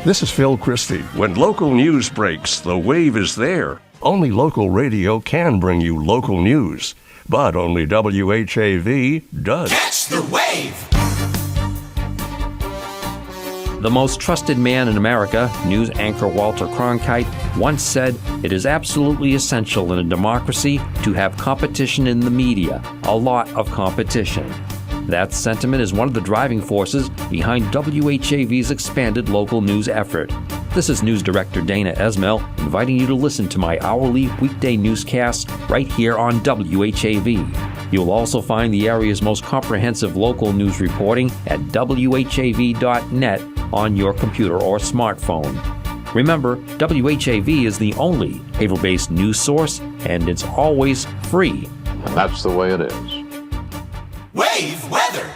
This is Phil Christie. When local news breaks, the WHAV is there. Only local radio can bring you local news, but only WHAV does. Catch the wave! The most trusted man in America, news anchor Walter Cronkite, once said, "It is absolutely essential in a democracy to have competition in the media, a lot of competition." That sentiment is one of the driving forces behind WHAV's expanded local news effort. This is News Director Dana Esmail inviting you to listen to my hourly weekday newscasts right here on WHAV. You'll also find the area's most comprehensive local news reporting at WHAV.net on your computer or smartphone. Remember, WHAV is the only Haverhill-based news source, and it's always free. And that's the way it is. Wave weather!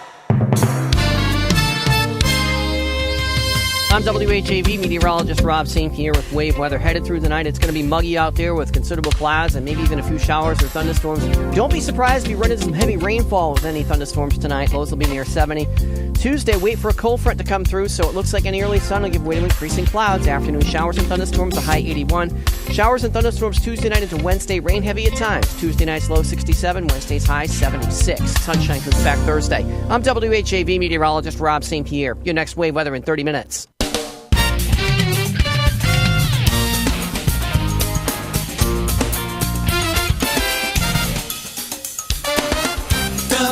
I'm WHAV meteorologist Rob St. Pierre with wave weather. Headed through the night, it's going to be muggy out there with considerable clouds and maybe even a few showers or thunderstorms. Don't be surprised if you run into some heavy rainfall with any thunderstorms tonight. Lows will be near 70. Tuesday, wait for a cold front to come through, so it looks like any early sun will give way to increasing clouds. Afternoon showers and thunderstorms, a high 81. Showers and thunderstorms Tuesday night into Wednesday, rain heavy at times. Tuesday night's low 67, Wednesday's high 76. Sunshine comes back Thursday. I'm WHAV meteorologist Rob St. Pierre. Your next wave weather in 30 minutes.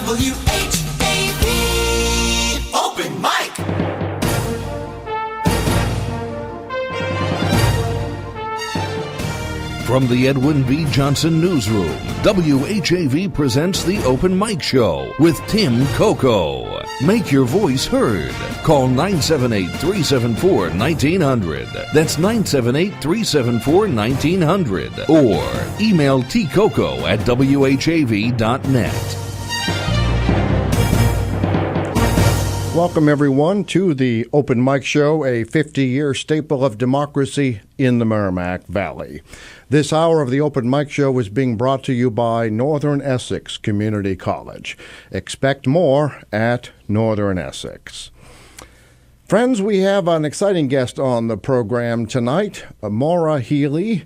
WHAV Open Mic. From the Edwin B. Johnson Newsroom, WHAV presents the Open Mic Show with Tim Coco. Make your voice heard. Call 978-374-1900. That's 978-374-1900. Or email tcoco@whav.net. Welcome, everyone, to the Open Mic Show, a 50-year staple of democracy in the Merrimack Valley. This hour of the Open Mic Show is being brought to you by Northern Essex Community College. Expect more at Northern Essex. Friends, we have an exciting guest on the program tonight, Maura Healey,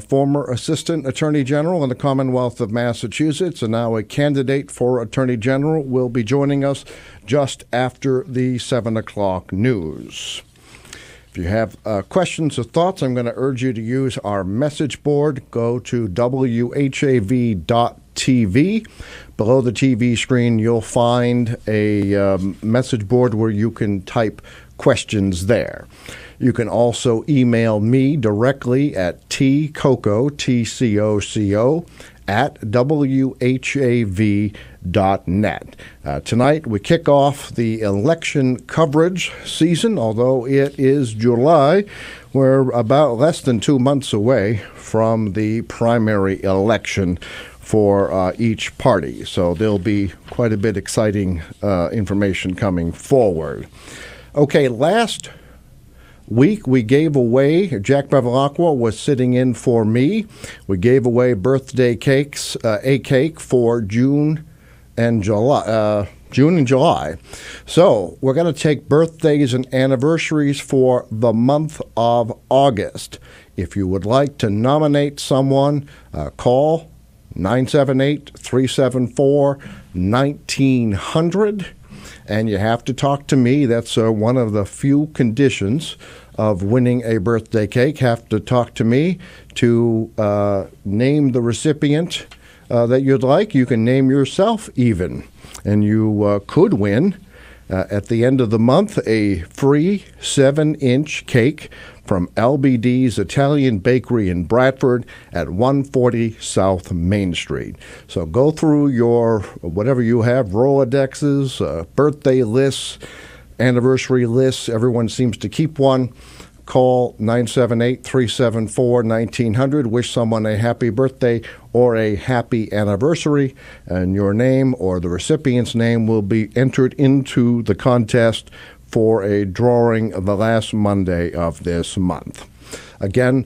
former Assistant Attorney General in the Commonwealth of Massachusetts and now a candidate for Attorney General, will be joining us just after the 7 o'clock news. If you have questions or thoughts, I'm going to urge you to use our message board. Go to WHAV.tv. Below the TV screen, you'll find a message board where you can type questions there. You can also email me directly at tcoco, T-C-O-C-O, at WHAV.net. Tonight, we kick off the election coverage season, although it is July. We're about less than 2 months away from the primary election for each party. So there'll be quite a bit exciting information coming forward. Okay, last week we gave away, Jack Bevilacqua was sitting in for me. We gave away birthday cakes, a cake for June and July. So we're going to take birthdays and anniversaries for the month of August. If you would like to nominate someone, call 978-374-1900. And you have to talk to me. That's one of the few conditions of winning a birthday cake. Have to talk to me to name the recipient that you'd like. You can name yourself even. And you could win, at the end of the month, a free 7-inch cake from LBD's Italian Bakery in Bradford at 140 South Main Street. So go through your, whatever you have, Rolodexes, birthday lists, anniversary lists. Everyone seems to keep one. Call 978-374-1900. Wish someone a happy birthday or a happy anniversary, and your name or the recipient's name will be entered into the contest for a drawing the last Monday of this month. Again,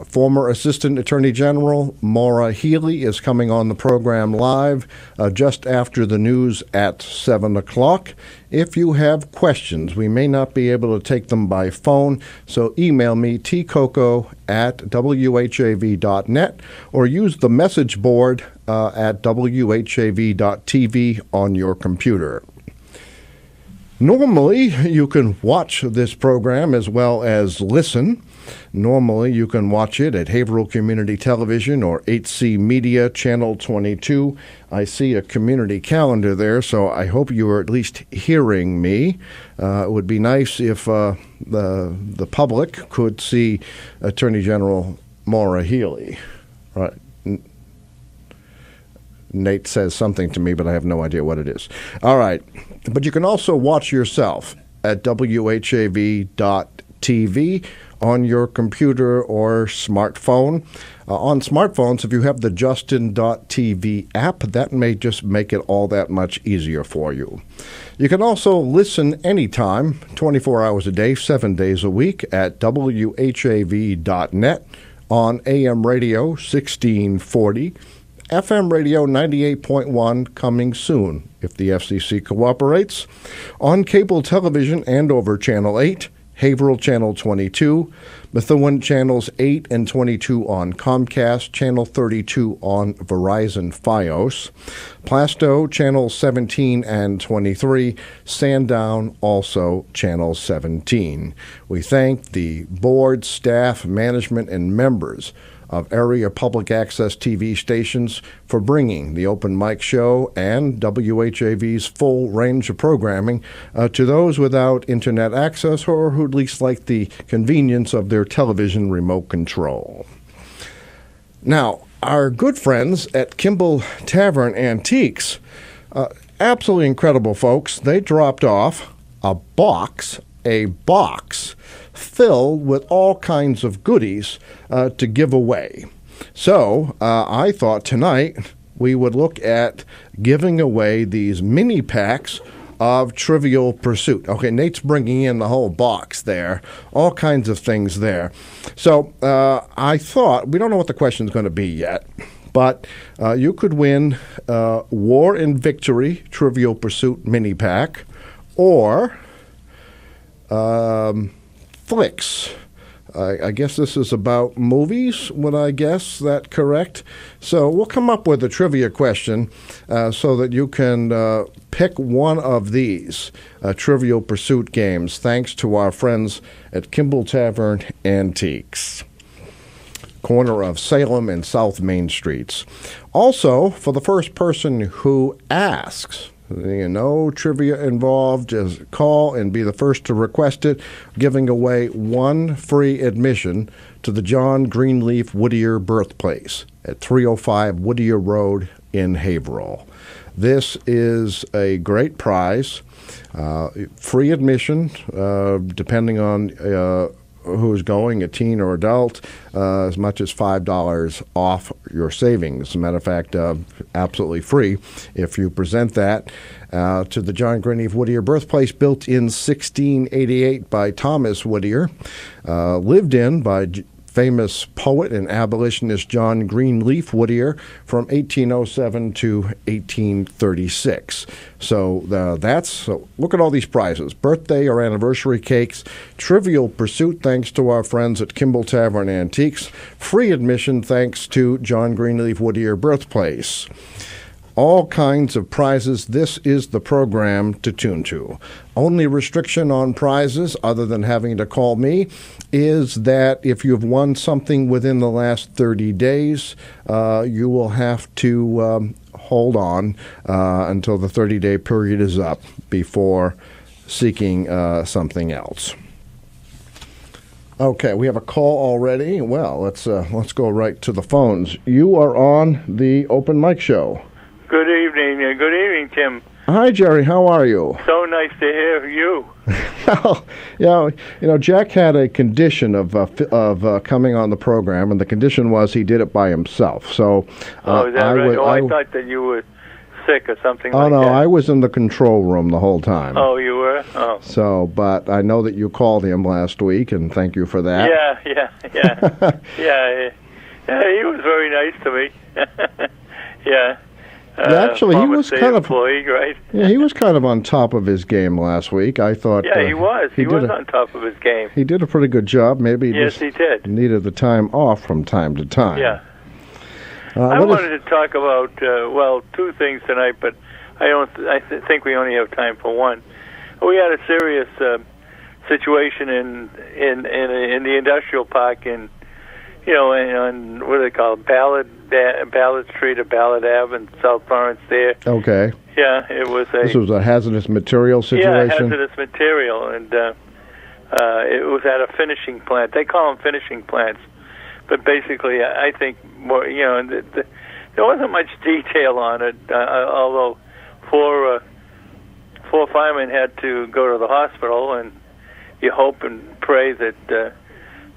Former Assistant Attorney General Maura Healey is coming on the program live just after the news at 7 o'clock. If you have questions, we may not be able to take them by phone, so email me, tcoco@whav.net, or use the message board at whav.tv on your computer. Normally, you can watch this program as well as listen. Normally, you can watch it at Haverhill Community Television or 8C Media, Channel 22. I see a community calendar there, so I hope you are at least hearing me. It would be nice if the public could see Attorney General Maura Healey. Right. Nate says something to me, but I have no idea what it is. All right. But you can also watch yourself at WHAV.tv on your computer or smartphone. On smartphones, if you have the Justin.tv app, that may just make it all that much easier for you. You can also listen anytime, 24 hours a day, 7 days a week at WHAV.net on AM radio 1640. FM radio 98.1 coming soon, if the FCC cooperates. On cable television and over Channel 8, Haverhill Channel 22, Methuen Channels 8 and 22 on Comcast, Channel 32 on Verizon Fios, Plasto Channel 17 and 23, Sandown also Channel 17. We thank the board, staff, management, and members of area public access TV stations for bringing the Open Mic Show and WHAV's full range of programming to those without internet access or who'd least like the convenience of their television remote control. Now, our good friends at Kimball Tavern Antiques, absolutely incredible folks, they dropped off a box filled with all kinds of goodies to give away. So I thought tonight we would look at giving away these mini packs of Trivial Pursuit. Okay, Nate's bringing in the whole box there, all kinds of things there. So I thought, we don't know what the question's going to be yet, but you could win War and Victory Trivial Pursuit mini pack, or flicks. I guess this is about movies. Would I guess that correct? So we'll come up with a trivia question so that you can pick one of these Trivial Pursuit games, thanks to our friends at Kimball Tavern Antiques, corner of Salem and South Main Streets. Also, for the first person who asks, no trivia involved, just call and be the first to request it, giving away one free admission to the John Greenleaf Whittier birthplace at 305 Whittier Road in Haverhill. This is a great prize, free admission, depending on who's going, a teen or adult, as much as $5 off your savings. As a matter of fact, absolutely free if you present that to the John Greenleaf Whittier birthplace, built in 1688 by Thomas Whittier, lived in by famous poet and abolitionist John Greenleaf Whittier from 1807 to 1836. So look at all these prizes: birthday or anniversary cakes, Trivial Pursuit thanks to our friends at Kimball Tavern Antiques, free admission thanks to John Greenleaf Whittier birthplace. All kinds of prizes. This is the program to tune to. Only restriction on prizes, other than having to call me, is that if you've won something within the last 30 days, you will have to hold on until the 30-day period is up before seeking something else. Okay, we have a call already. Well, let's go right to the phones. You are on the Open Mic Show. Good evening. Good evening, Tim. Hi, Jerry. How are you? So nice to hear you. Well, Jack had a condition of coming on the program, and the condition was he did it by himself. So, is that right? I thought that you were sick or something Oh, like no, that. I was in the control room the whole time. Oh, you were? Oh. So, but I know that you called him last week, and thank you for that. Yeah. Yeah, he was very nice to me. Yeah. Yeah, actually, he former was state kind of employee, right? Yeah, he was kind of on top of his game last week. I thought. Yeah, he was. He was did on top of his game. He did a pretty good job. Maybe he Yes, just he did. needed the time off from time to time. Yeah. what I is- wanted to talk about two things tonight, but I think we only have time for one. We had a serious situation in the industrial park in what do they call it, Ballard Street or Ballard Ave in South Florence there. Okay. Yeah, it was This was a hazardous material situation. Yeah, hazardous material, and it was at a finishing plant. They call them finishing plants, but basically, I think more. There wasn't much detail on it, although four firemen had to go to the hospital, and you hope and pray that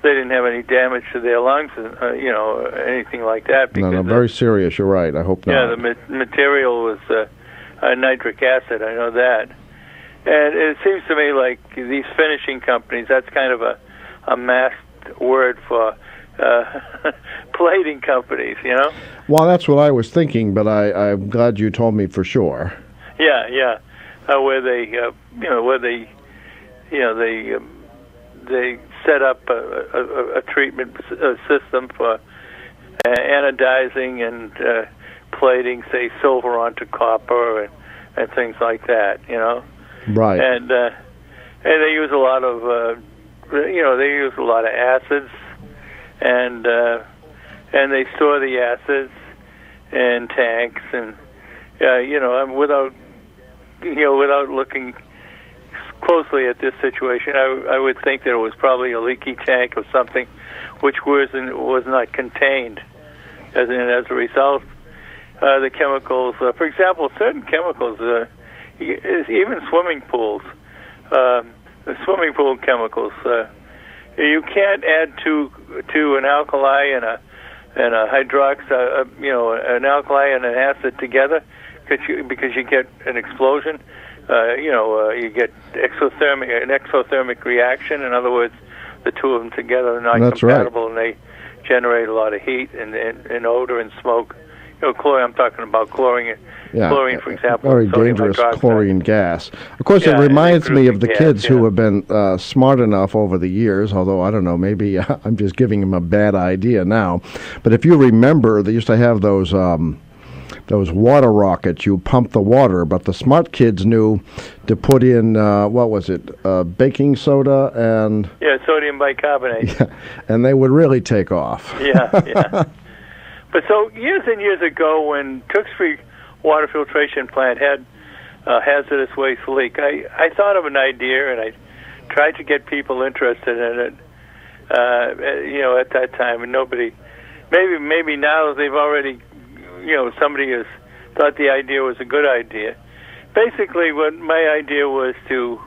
they didn't have any damage to their lungs, anything like that. Because No, very serious. You're right. I hope not. yeah, the material was nitric acid. I know that. And it seems to me like these finishing companies, that's kind of a masked word for plating companies, Well, that's what I was thinking, but I'm glad you told me for sure. Yeah. Where they set up a treatment system for anodizing and plating, say, silver onto copper and things like that, Right. And they use a lot of acids, and they store the acids in tanks, and without looking closely at this situation, I would think that it was probably a leaky tank or something, which was not contained. As a result, the chemicals, for example, certain chemicals, even swimming pools, swimming pool chemicals, you can't add to an alkali and a an alkali and an acid together, because you get an explosion. You get an exothermic reaction. In other words, the two of them together are not That's compatible, and they generate a lot of heat and odor and smoke. Chlorine. I'm talking about chlorine. Yeah, Chlorine, for example, very sodium dangerous hydroxide. chlorine gas. Of course, Yeah, it reminds me of the gas, kids who yeah. have been smart enough over the years, although I don't know, maybe I'm just giving them a bad idea now. But if you remember, they used to have those water rockets. You pump the water, but the smart kids knew to put in, baking soda and... Yeah, sodium bicarbonate. and they would really take off. Yeah. But so years and years ago, when Tewksbury Water Filtration Plant had a hazardous waste leak, I thought of an idea, and I tried to get people interested in it. At that time, and nobody. Maybe now they've already. Somebody has thought the idea was a good idea. Basically, what my idea was to,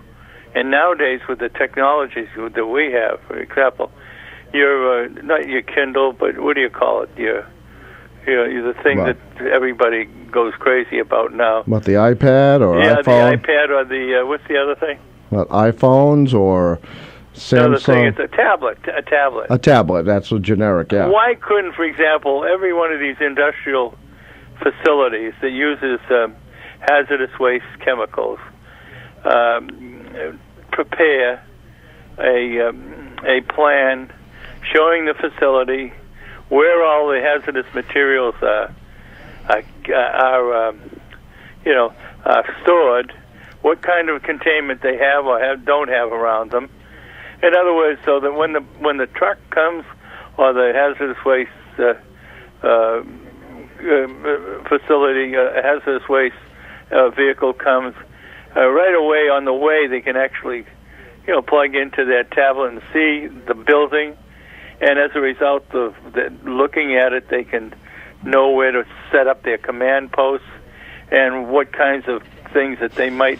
and nowadays with the technologies that we have, for example, your not your Kindle, but what do you call it? You're the thing What? that everybody goes crazy about now. What, the iPad or Yeah, iPhone? the iPad or the what's the other thing? What, iPhones or The other thing Samsung? is a tablet. A tablet. A tablet, that's a generic, yeah. Why couldn't, for example, every one of these industrial facilities that uses hazardous waste chemicals prepare a plan showing the facility where all the hazardous materials are stored, what kind of containment they have or don't have around them. In other words, so that when the truck comes or the hazardous waste facility, hazardous waste vehicle comes, right away on the way they can actually, plug into their tablet and see the building, and as a result of looking at it, they can know where to set up their command posts and what kinds of things that they might.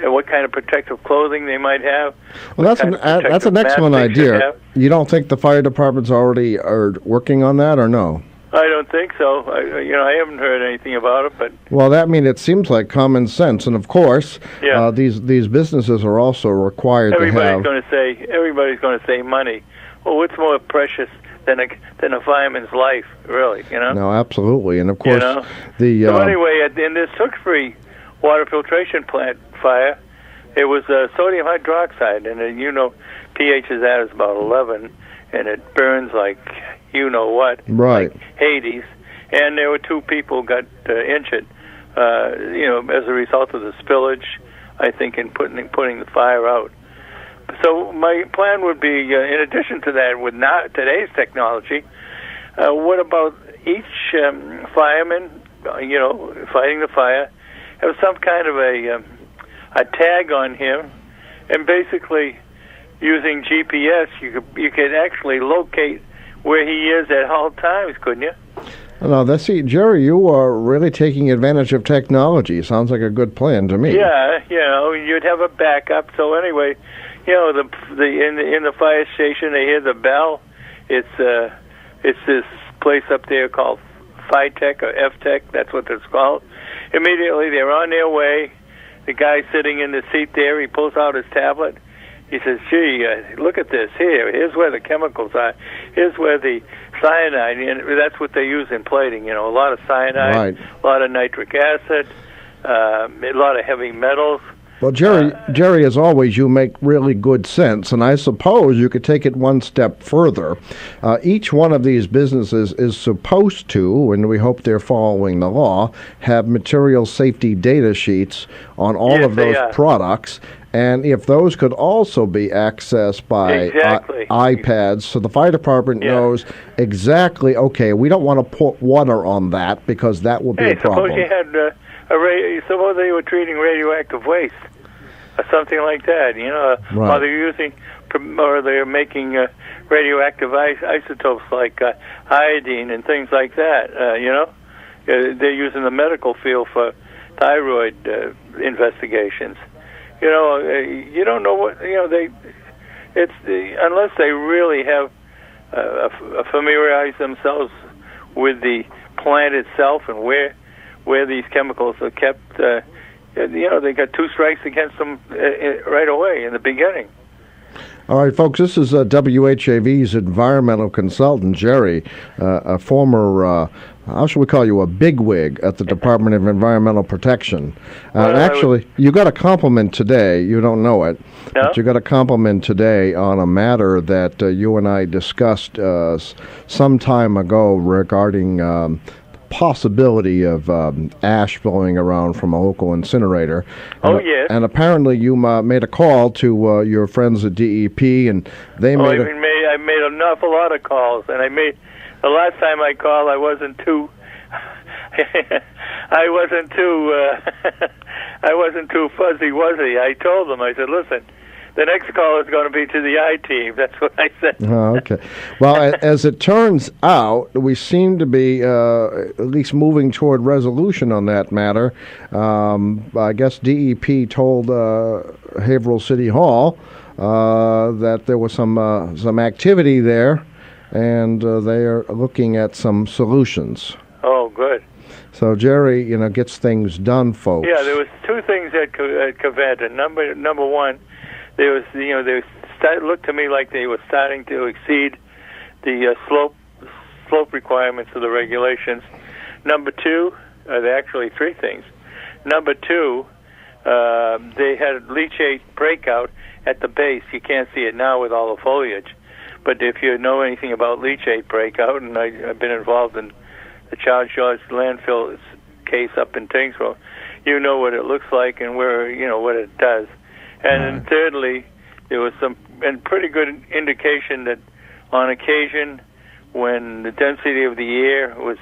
What kind of protective clothing they might have. Well, that's an excellent mask they should idea. have. You don't think the fire departments already are working on that, or no? I don't think so. I haven't heard anything about it, but Well, it seems like common sense, and of course, Yeah. these businesses are also required to have. everybody's going to say money. Well, what's more precious than a fireman's life, really? No, absolutely, and of course, So the anyway, in this Tewksbury water filtration plant fire, it was sodium hydroxide, and pH is at is about 11, and it burns like what, Right. like Hades. And there were 2 people got injured, as a result of the spillage, I think, in putting the fire out. So my plan would be, in addition to that, with today's technology, what about each fireman, fighting the fire, have some kind of a tag on him, and basically using GPS, you could actually locate where he is at all times, couldn't you? No, Jerry, you are really taking advantage of technology. Sounds like a good plan to me. Yeah, you'd have a backup. So anyway, in the fire station, they hear the bell. It's this place up there called FiTech or FTech. That's what it's called. Immediately, they're on their way. The guy sitting in the seat there, he pulls out his tablet. He says, gee, look at this here. Here's where the chemicals are. Here's where the cyanide, and that's what they use in plating, a lot of cyanide, Right. a lot of nitric acid, a lot of heavy metals. Well, Jerry, as always, you make really good sense, and I suppose you could take it one step further. Each one of these businesses is supposed to, and we hope they're following the law, have material safety data sheets on all of those products. And if those could also be accessed by iPads, so the fire department knows exactly, okay, we don't want to put water on that because that will be a problem. Suppose they were treating radioactive waste or something like that, Right. or they're making radioactive isotopes like iodine and things like that, They're using the medical field for thyroid investigations. You don't know what unless they really have familiarized themselves with the plant itself and where these chemicals are kept. They got 2 strikes against them right away in the beginning. All right, folks, this is WHAV's environmental consultant, Jerry, a former, how should we call you, a bigwig at the Department of Environmental Protection. Actually, you got a compliment today. You don't know it, but you got a compliment today on a matter that you and I discussed some time ago regarding possibility of ash blowing around from a local incinerator. Yes. And apparently you made a call to your friends at DEP, and they made I made an awful lot of calls, and the last time I called, I wasn't too fuzzy-wuzzy. I told them, I said, listen, the next call is going to be to the I-team. That's what I said. Oh, okay. Well, as it turns out, we seem to be at least moving toward resolution on that matter. I guess DEP told Haverhill City Hall that there was some activity there, and they are looking at some solutions. Oh, good. So Jerry, gets things done, folks. Yeah, there was 2 things at Covanta. Number one, there was, it looked to me like they were starting to exceed the slope requirements of the regulations. Number 2, there are actually 3 things. Number 2, they had leachate breakout at the base. You can't see it now with all the foliage. But if you know anything about leachate breakout, and I've been involved in the Charles George landfill case up in Tingsboro, you know what it looks like and where, what it does. And then thirdly, there was some pretty good indication that on occasion when the density of the air was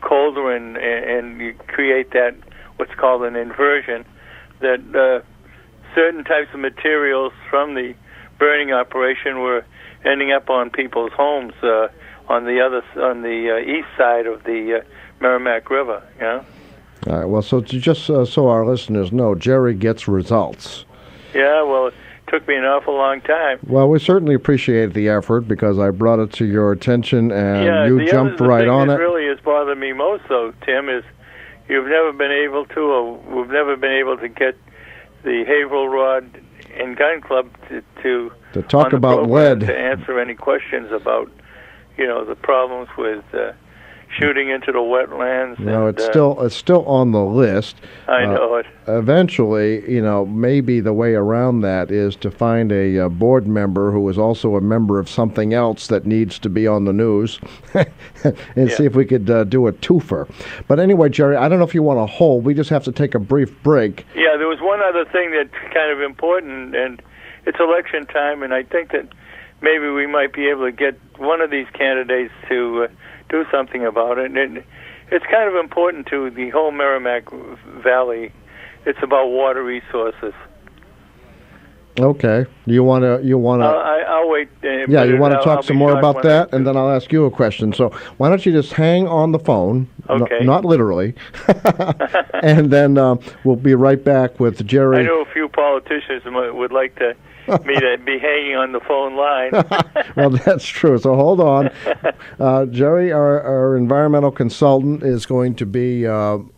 colder and you create that what's called an inversion, that certain types of materials from the burning operation were ending up on people's homes on the east side of the Merrimack River. All right. Well, so so our listeners know, Jerry gets results. Yeah, well, took me an awful long time. Well, we certainly appreciate the effort because I brought it to your attention and you jumped right on it. The really has bothered me most, though, Tim, is we've never been able to get the Haverhill Rod and Gun Club to talk about lead, to answer any questions about, the problems with shooting into the wetlands. No, it's still on the list. I know it. Eventually, maybe the way around that is to find a board member who is also a member of something else that needs to be on the news, and see if we could do a twofer. But anyway, Jerry, I don't know if you want to hold. We just have to take a brief break. Yeah, there was one other thing that's kind of important, and it's election time, and I think that maybe we might be able to get one of these candidates to do something about it. And it's kind of important to the whole Merrimack Valley. It's about water resources. Okay. You want to? I'll wait. You want to talk some more about that, and then I'll ask you a question. So why don't you just hang on the phone? Okay. Not literally. And then we'll be right back with Jerry. I know a few politicians would like me to be hanging on the phone line. Well, that's true. So hold on. Jerry, our environmental consultant, is going to be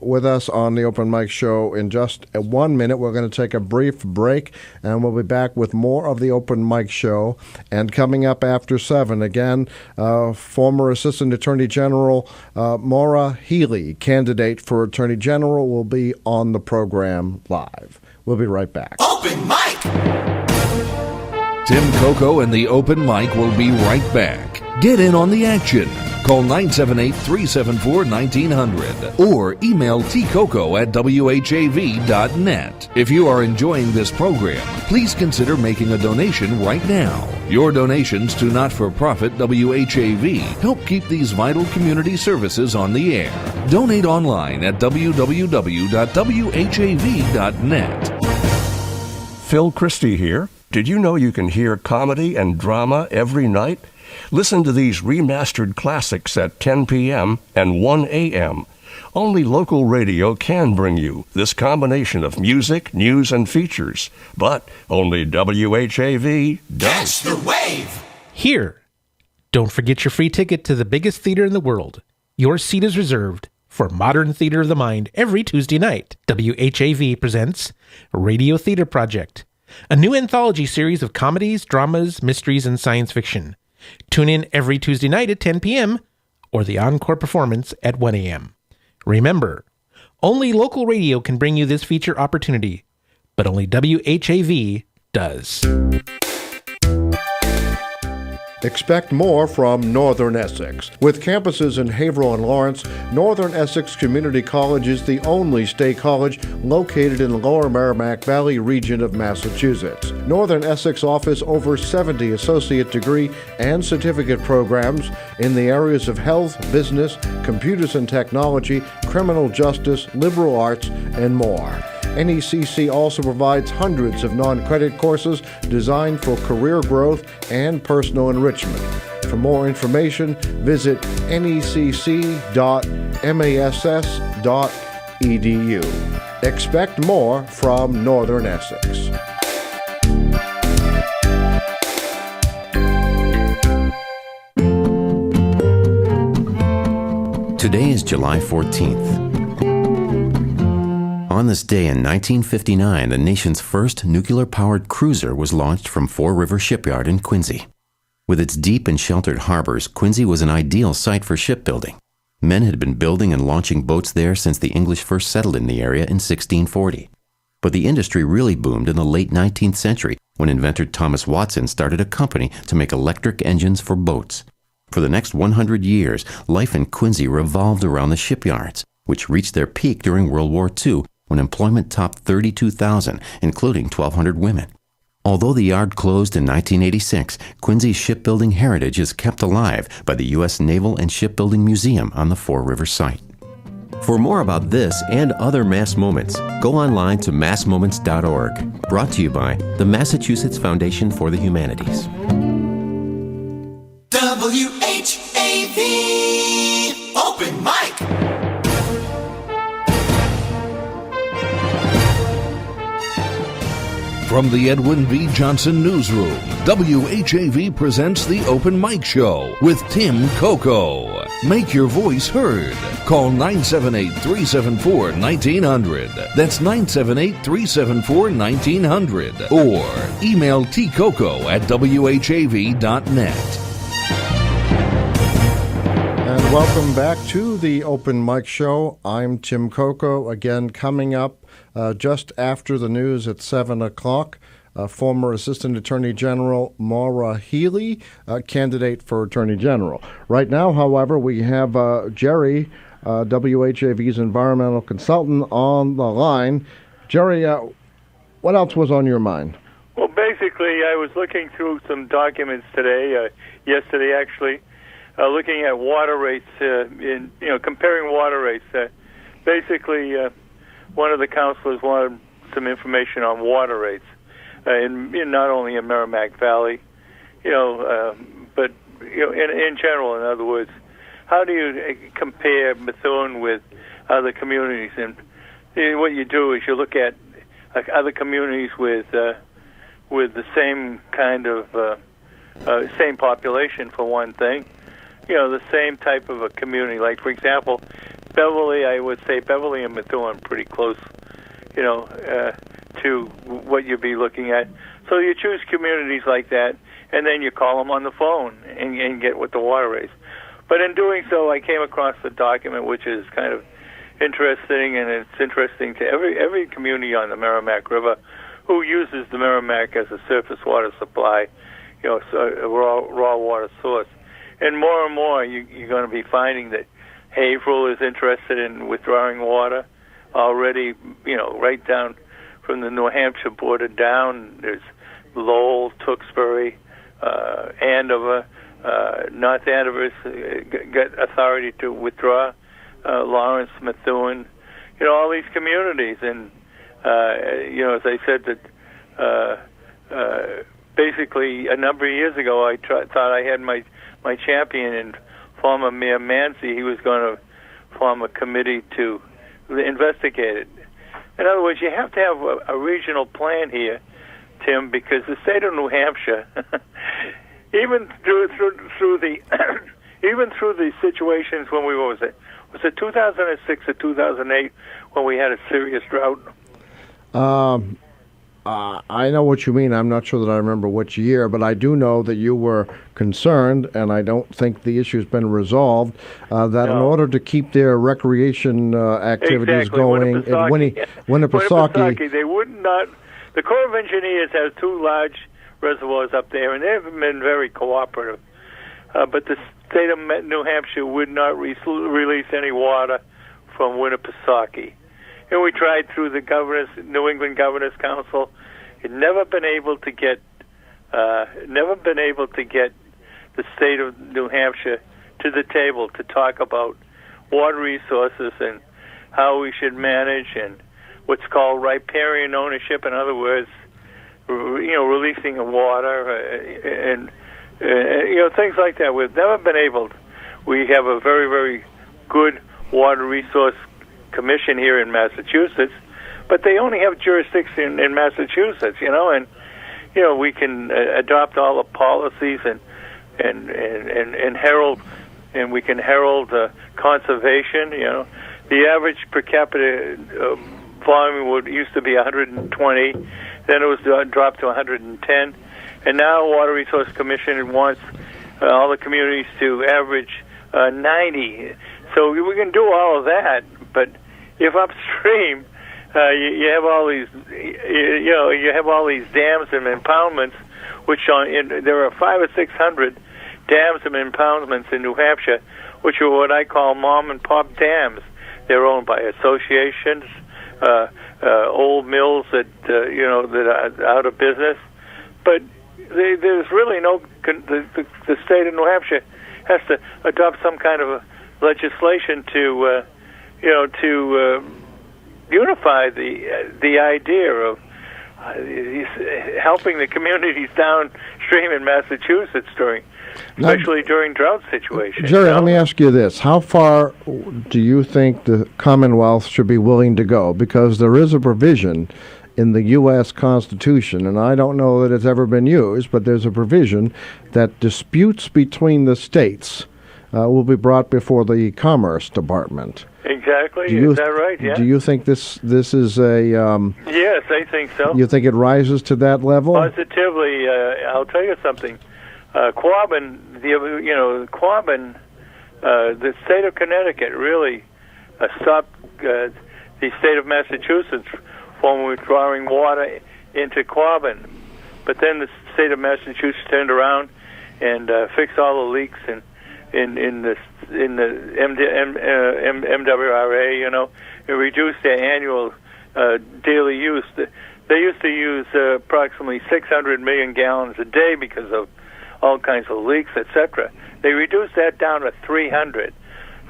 with us on the Open Mic Show in just 1 minute. We're going to take a brief break, and we'll be back with more of the Open Mic Show. And coming up after 7, again, former Assistant Attorney General Maura Healey, candidate for Attorney General, will be on the program live. We'll be right back. Open Mic! Tim Coco and the Open Mic will be right back. Get in on the action. Call 978-374-1900 or email tcoco@whav.net. If you are enjoying this program, please consider making a donation right now. Your donations to not-for-profit WHAV help keep these vital community services on the air. Donate online at www.whav.net. Phil Christie here. Did you know you can hear comedy and drama every night? Listen to these remastered classics at 10 p.m. and 1 a.m. Only local radio can bring you this combination of music, news, and features. But only WHAV does. Catch the wave! Here, don't forget your free ticket to the biggest theater in the world. Your seat is reserved for Modern Theater of the Mind every Tuesday night. WHAV presents Radio Theater Project, a new anthology series of comedies, dramas, mysteries, and science fiction. Tune in every Tuesday night at 10 p.m. or the encore performance at 1 a.m. Remember, only local radio can bring you this feature opportunity, but only WHAV does. Expect more from Northern Essex. With campuses in Haverhill and Lawrence, Northern Essex Community College is the only state college located in the Lower Merrimack Valley region of Massachusetts. Northern Essex offers over 70 associate degree and certificate programs in the areas of health, business, computers and technology, criminal justice, liberal arts, and more. NECC also provides hundreds of non-credit courses designed for career growth and personal enrichment. For more information, visit necc.mass.edu. Expect more from Northern Essex. Today is July 14th. On this day in 1959, the nation's first nuclear-powered cruiser was launched from Fore River Shipyard in Quincy. With its deep and sheltered harbors, Quincy was an ideal site for shipbuilding. Men had been building and launching boats there since the English first settled in the area in 1640. But the industry really boomed in the late 19th century when inventor Thomas Watson started a company to make electric engines for boats. For the next 100 years, life in Quincy revolved around the shipyards, which reached their peak during World War II, when employment topped 32,000, including 1,200 women. Although the yard closed in 1986, Quincy's shipbuilding heritage is kept alive by the U.S. Naval and Shipbuilding Museum on the Fore River site. For more about this and other Mass Moments, go online to massmoments.org. Brought to you by the Massachusetts Foundation for the Humanities. WHAV Open Mic! From the Edwin V. Johnson Newsroom, WHAV presents The Open Mic Show with Tim Coco. Make your voice heard. Call 978-374-1900. That's 978-374-1900. Or email tcoco@whav.net. And welcome back to the Open Mic Show. I'm Tim Coco. Again, coming up just after the news at 7 o'clock, former Assistant Attorney General Maura Healey, candidate for Attorney General. Right now, however, we have Jerry, WHAV's environmental consultant, on the line. Jerry, what else was on your mind? Well, basically, I was looking through some documents today, yesterday actually, looking at water rates, comparing water rates. Basically, one of the counselors wanted some information on water rates, not only in Merrimack Valley, but in general. In other words, how do you compare Methuen with other communities? And what you do is you look at other communities with the same kind of same population, for one thing. The same type of a community. Like, for example, Beverly, I would say Beverly and Methuen pretty close, to what you'd be looking at. So you choose communities like that, and then you call them on the phone and get what the water rates. But in doing so, I came across the document, which is kind of interesting, and it's interesting to every community on the Merrimack River who uses the Merrimack as a surface water supply, so a raw water source. And more, you're going to be finding that Haverhill is interested in withdrawing water already, right down from the New Hampshire border down. There's Lowell, Tewksbury, Andover, North Andover's got authority to withdraw, Lawrence, Methuen, all these communities. And, as I said, that basically a number of years ago I thought I had my champion in former Mayor Mancy. He was going to form a committee to investigate it. In other words, you have to have a regional plan here, Tim, because the state of New Hampshire, even through the even through the situations when was it 2006 or 2008 when we had a serious drought? I know what you mean. I'm not sure that I remember which year, but I do know that you were concerned, and I don't think the issue's been resolved, that in order to keep their recreation activities going in Winnipesaukee, they would not. The Corps of Engineers has two large reservoirs up there, and they've been very cooperative. But the state of New Hampshire would not release any water from Winnipesaukee. And we tried through the New England Governors Council. Had never been able to get the state of New Hampshire to the table to talk about water resources and how we should manage and what's called riparian ownership. In other words, releasing of water and things like that. We've never been able. We have a very, very good water resource commission here in Massachusetts, but they only have jurisdiction in Massachusetts, and we can adopt all the policies and herald, and we can herald conservation. The average per capita volume used to be 120, then it was dropped to 110, and now Water Resource Commission wants all the communities to average 90. So we can do all of that, but if upstream you have all these, you have all these dams and impoundments, which there are 500 or 600 dams and impoundments in New Hampshire, which are what I call mom and pop dams. They're owned by associations, old mills that that are out of business, but there's really no. The state of New Hampshire has to adopt some kind of legislation to unify the idea of helping the communities downstream in Massachusetts especially during drought situations. Jerry, let me ask you this. How far do you think the Commonwealth should be willing to go? Because there is a provision in the U.S. Constitution, and I don't know that it's ever been used, but there's a provision that disputes between the states will be brought before the Commerce Department. Exactly. Is that right? Yeah. Do you think this is a... yes, I think so. You think it rises to that level? Positively. I'll tell you something. Quabbin, the state of Connecticut really stopped the state of Massachusetts from withdrawing water into Quabbin. But then the state of Massachusetts turned around and fixed all the leaks in the MWRA. It reduced their annual daily use. They used to use approximately 600 million gallons a day because of all kinds of leaks, etc. They reduced that down to 300.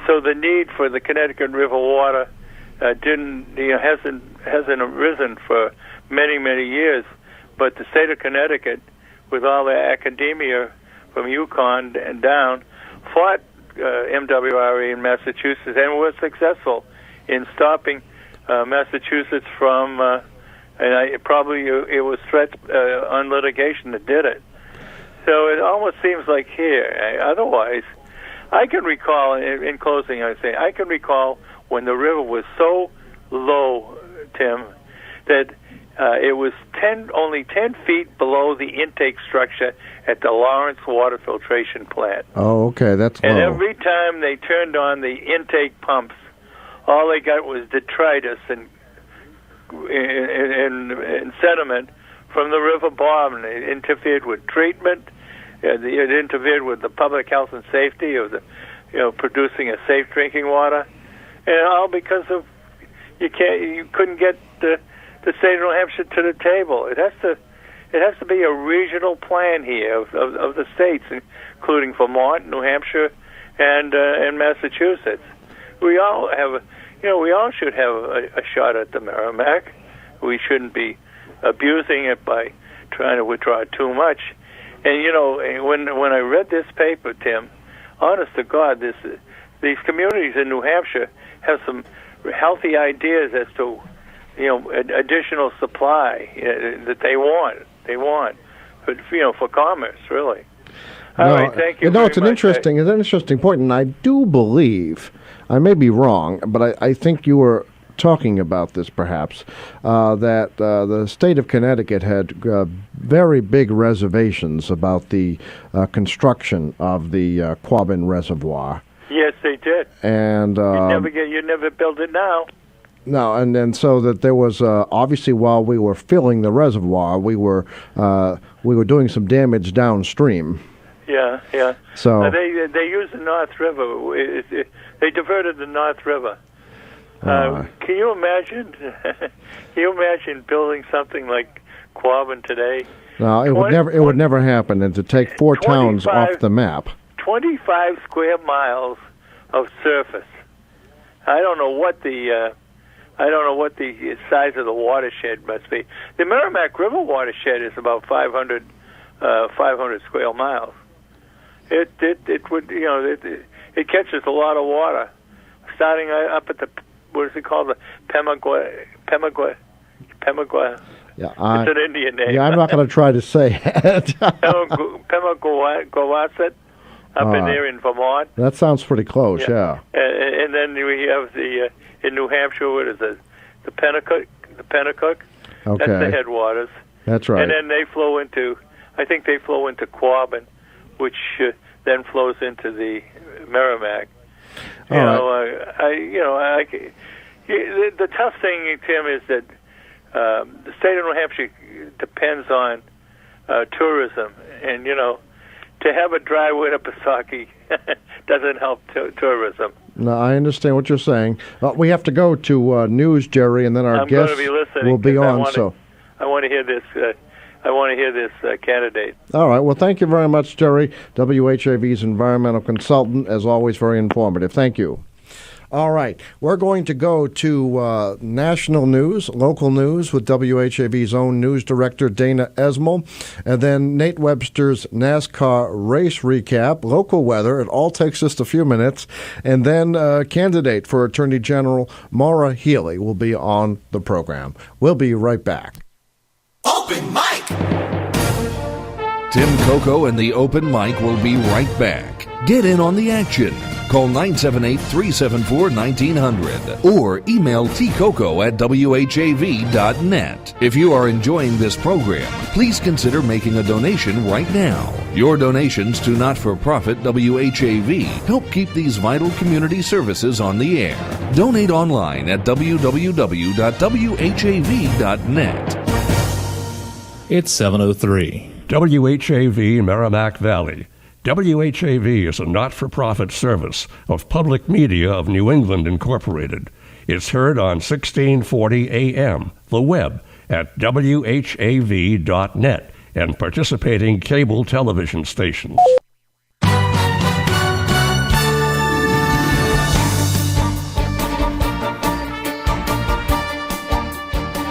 So the need for the Connecticut River water hasn't arisen for many, many years. But the state of Connecticut, with all their academia from Yukon and down, fought MWRA in Massachusetts and was successful in stopping Massachusetts from, it was threats on litigation that did it. So it almost seems like here. Otherwise, I can recall, in closing, I can recall when the river was so low, Tim, that it was only 10 feet below the intake structure at the Lawrence water filtration plant. Oh, okay, that's low. And every time they turned on the intake pumps, all they got was detritus and sediment from the river bottom. It interfered with treatment. It interfered with the public health and safety of producing a safe drinking water, and all because of you couldn't get the state of New Hampshire to the table. It has to be a regional plan here of the states, including Vermont, New Hampshire, and Massachusetts. We all should have a shot at the Merrimack. We shouldn't be abusing it by trying to withdraw too much. And when I read this paper, Tim, honest to God, these communities in New Hampshire have some healthy ideas as to additional supply that they want. But for commerce, really. All right, thank you. It's an interesting point, and I do believe, I may be wrong, but I think you were talking about this perhaps, that the state of Connecticut had very big reservations about the construction of the Quabbin Reservoir. Yes, they did. And you never build it now. No, and so that there was obviously while we were filling the reservoir, we were doing some damage downstream. Yeah. So they used the North River. They diverted the North River. Can you imagine? Can you imagine building something like Quabbin today? No, it would never happen. And to take 4 towns off the map. 25 square miles of surface. I don't know what the size of the watershed must be. The Merrimack River watershed is about 500 square miles. It would it catches a lot of water, starting up at the what is it called, the Pemigewasset. Yeah, it's an Indian name. Yeah, I'm not going to try to say it. Pemigewasset up in there in Vermont. That sounds pretty close. Yeah. And then we have the in New Hampshire, what is it? The Pennacook. Okay. That's the headwaters. That's right. And then they flow into Quabbin, which then flows into the Merrimack. The tough thing, Tim, is that the state of New Hampshire depends on tourism, and to have a dry Winnipesaukee doesn't help tourism. No, I understand what you're saying. We have to go to news, Jerry, and then our guests will be on. I want to hear this. I want to hear this candidate. All right. Well, thank you very much, Jerry, WHAV's environmental consultant. As always, very informative. Thank you. All right. We're going to go to national news, local news with WHAV's own news director, Dana Esmel, and then Nate Webster's NASCAR race recap, local weather. It all takes just a few minutes. And then candidate for Attorney General Maura Healey will be on the program. We'll be right back. Open mic! Tim Coco and the Open Mic will be right back. Get in on the action. Call 978-374-1900 or email tcoco@whav.net. If you are enjoying this program, please consider making a donation right now. Your donations to not-for-profit WHAV help keep these vital community services on the air. Donate online at www.whav.net. It's 7:03. WHAV Merrimack Valley. WHAV is a not-for-profit service of Public Media of New England, Incorporated. It's heard on 1640 AM, the web, at whav.net, and participating cable television stations.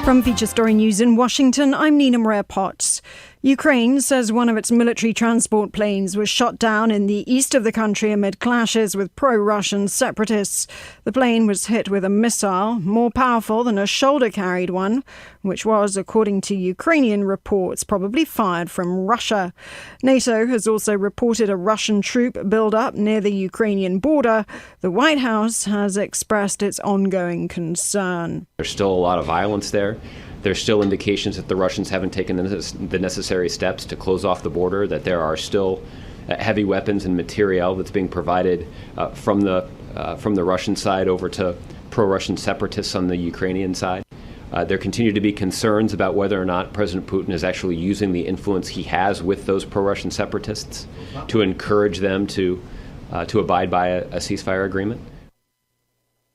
From Feature Story News in Washington, I'm Nina Maria-Potts. Ukraine says one of its military transport planes was shot down in the east of the country amid clashes with pro-Russian separatists. The plane was hit with a missile more powerful than a shoulder-carried one, which was, according to Ukrainian reports, probably fired from Russia. NATO has also reported a Russian troop build-up near the Ukrainian border. The White House has expressed its ongoing concern. There's still a lot of violence there. There's still indications that the Russians haven't taken the necessary steps to close off the border, that there are still heavy weapons and material that's being provided from the Russian side over to pro-Russian separatists on the Ukrainian side. There continue to be concerns about whether or not President Putin is actually using the influence he has with those pro-Russian separatists to encourage them to abide by a ceasefire agreement.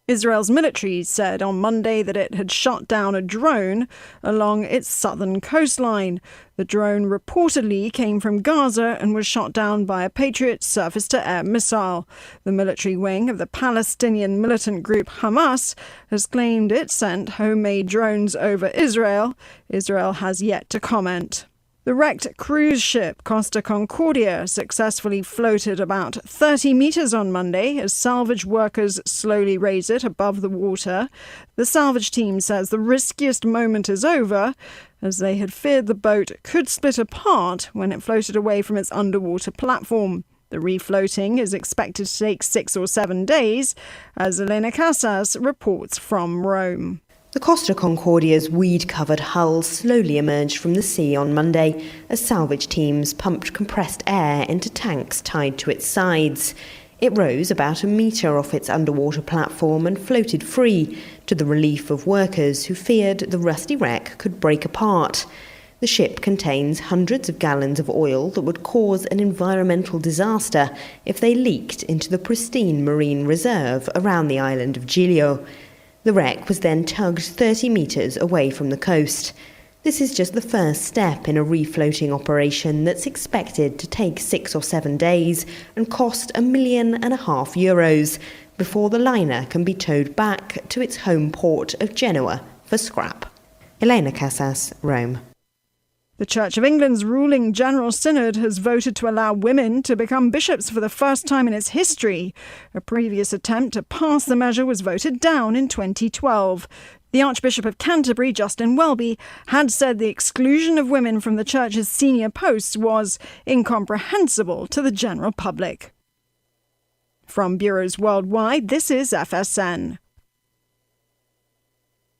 Israel's military said on Monday that it had shot down a drone along its southern coastline. The drone reportedly came from Gaza and was shot down by a Patriot surface-to-air missile. The military wing of the Palestinian militant group Hamas has claimed it sent homemade drones over Israel. Israel has yet to comment. The wrecked cruise ship Costa Concordia successfully floated about 30 meters on Monday as salvage workers slowly raise it above the water. The salvage team says the riskiest moment is over, as they had feared the boat could split apart when it floated away from its underwater platform. The refloating is expected to take 6 or 7 days, as Elena Casas reports from Rome. The Costa Concordia's weed-covered hull slowly emerged from the sea on Monday as salvage teams pumped compressed air into tanks tied to its sides. It rose about a metre off its underwater platform and floated free, to the relief of workers who feared the rusty wreck could break apart. The ship contains hundreds of gallons of oil that would cause an environmental disaster if they leaked into the pristine marine reserve around the island of Giglio. The wreck was then tugged 30 metres away from the coast. This is just the first step in a refloating operation that's expected to take 6 or 7 days and cost €1.5 million before the liner can be towed back to its home port of Genoa for scrap. Elena Casas, Rome. The Church of England's ruling General Synod has voted to allow women to become bishops for the first time in its history. A previous attempt to pass the measure was voted down in 2012. The Archbishop of Canterbury, Justin Welby, had said the exclusion of women from the Church's senior posts was incomprehensible to the general public. From bureaus worldwide, this is FSN.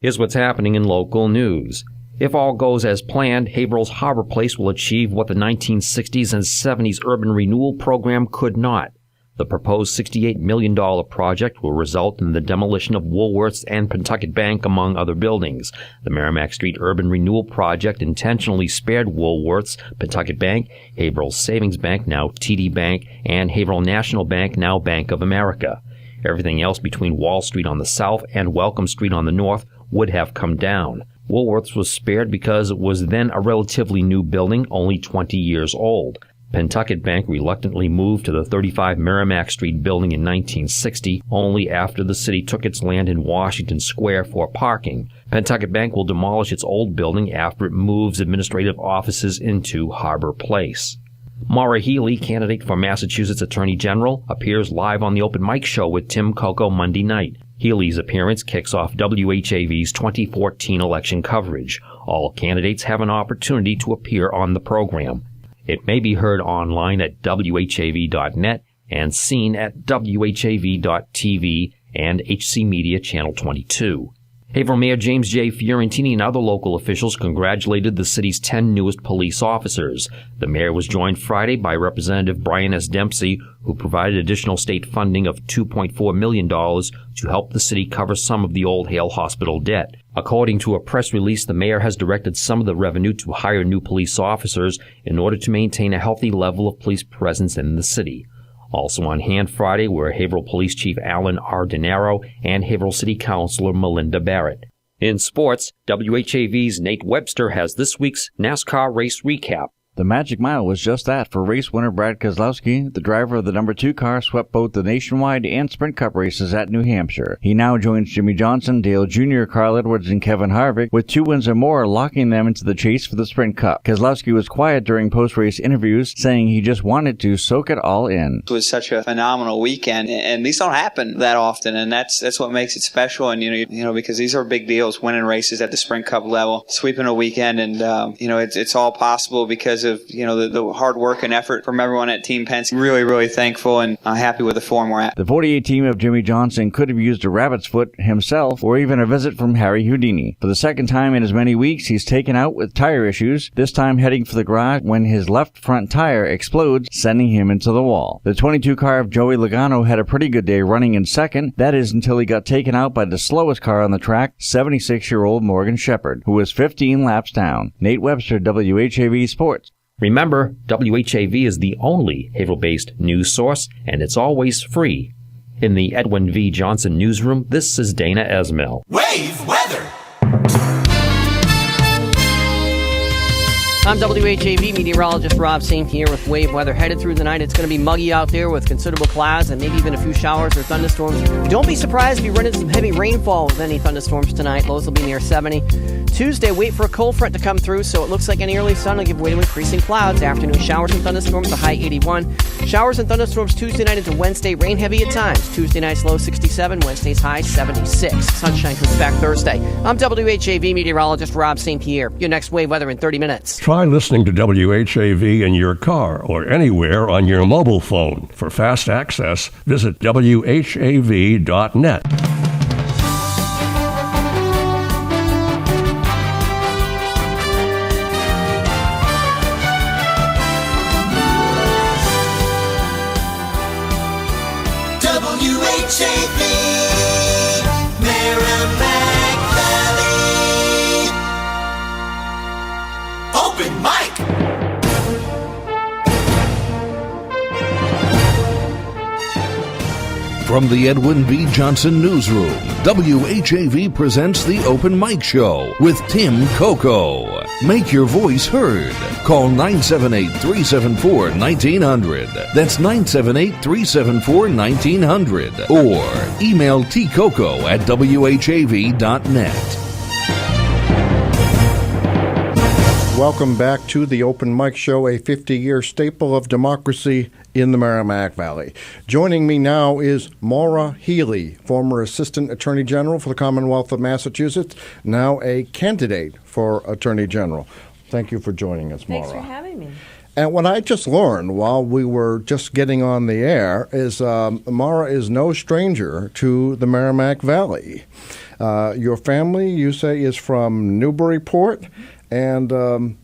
Here's what's happening in local news. If all goes as planned, Haverhill's Harbor Place will achieve what the 1960s and 70s urban renewal program could not. The proposed $68 million project will result in the demolition of Woolworths and Pentucket Bank, among other buildings. The Merrimack Street Urban Renewal Project intentionally spared Woolworths, Pentucket Bank, Haverhill Savings Bank, now TD Bank, and Haverhill National Bank, now Bank of America. Everything else between Wall Street on the south and Welcome Street on the north would have come down. Woolworths was spared because it was then a relatively new building, only 20 years old. Pentucket Bank reluctantly moved to the 35 Merrimack Street building in 1960, only after the city took its land in Washington Square for parking. Pentucket Bank will demolish its old building after it moves administrative offices into Harbor Place. Maura Healey, candidate for Massachusetts Attorney General, appears live on the Open Mic Show with Tim Coco Monday night. Healey's appearance kicks off WHAV's 2014 election coverage. All candidates have an opportunity to appear on the program. It may be heard online at WHAV.net and seen at WHAV.tv and HC Media Channel 22. Haverhill Mayor James J. Fiorentini and other local officials congratulated the city's 10 newest police officers. The mayor was joined Friday by Representative Brian S. Dempsey, who provided additional state funding of $2.4 million to help the city cover some of the Old Hale Hospital debt. According to a press release, the mayor has directed some of the revenue to hire new police officers in order to maintain a healthy level of police presence in the city. Also on hand Friday were Haverhill Police Chief Alan R. DeNaro and Haverhill City Councilor Melinda Barrett. In sports, WHAV's Nate Webster has this week's NASCAR race recap. The Magic Mile was just that for race winner Brad Keselowski. The driver of the number 2 car swept both the Nationwide and Sprint Cup races at New Hampshire. He now joins Jimmy Johnson, Dale Jr., Carl Edwards, and Kevin Harvick, with 2 wins or more, locking them into the chase for the Sprint Cup. Keselowski was quiet during post-race interviews, saying he just wanted to soak it all in. It was such a phenomenal weekend, and these don't happen that often, and that's what makes it special. And you know, because these are big deals, winning races at the Sprint Cup level, sweeping a weekend, and it's all possible because of the hard work and effort from everyone at Team Penske. Really, really thankful and happy with the form we're at. The 48 team of Jimmy Johnson could have used a rabbit's foot himself or even a visit from Harry Houdini. For the second time in as many weeks, he's taken out with tire issues, this time heading for the garage when his left front tire explodes, sending him into the wall. The 22 car of Joey Logano had a pretty good day running in second, that is until he got taken out by the slowest car on the track, 76-year-old Morgan Shepherd, who was 15 laps down. Nate Webster, WHAV Sports. Remember, WHAV is the only Haverhill-based news source, and it's always free. In the Edwin V. Johnson newsroom, this is Dana Esmel. Wave weather. I'm WHAV meteorologist Rob St. Pierre with wave weather. Headed through the night, it's going to be muggy out there with considerable clouds and maybe even a few showers or thunderstorms. Don't be surprised if you run into some heavy rainfall with any thunderstorms tonight. Lows will be near 70. Tuesday, wait for a cold front to come through, so it looks like any early sun will give way to increasing clouds. Afternoon showers and thunderstorms, a high 81. Showers and thunderstorms Tuesday night into Wednesday, rain heavy at times. Tuesday night's low 67, Wednesday's high 76. Sunshine comes back Thursday. I'm WHAV meteorologist Rob St. Pierre. Your next wave weather in 30 minutes. Try listening to WHAV in your car or anywhere on your mobile phone. For fast access, visit WHAV.net. WHAV, Merrimack Valley. Open mic. From the Edwin V. Johnson Newsroom, WHAV presents the Open Mic Show with Tim Coco. Make your voice heard. Call 978-374-1900. That's 978-374-1900. Or email tcoco at whav.net. Welcome back to the Open Mic Show, a 50-year staple of democracy in the Merrimack Valley. Joining me now is Maura Healey, former Assistant Attorney General for the Commonwealth of Massachusetts, now a candidate for Attorney General. Thank you for joining us, Maura. Thanks for having me. And what I just learned while we were just getting on the air is Maura is no stranger to the Merrimack Valley. Your family, you say, is from Newburyport. And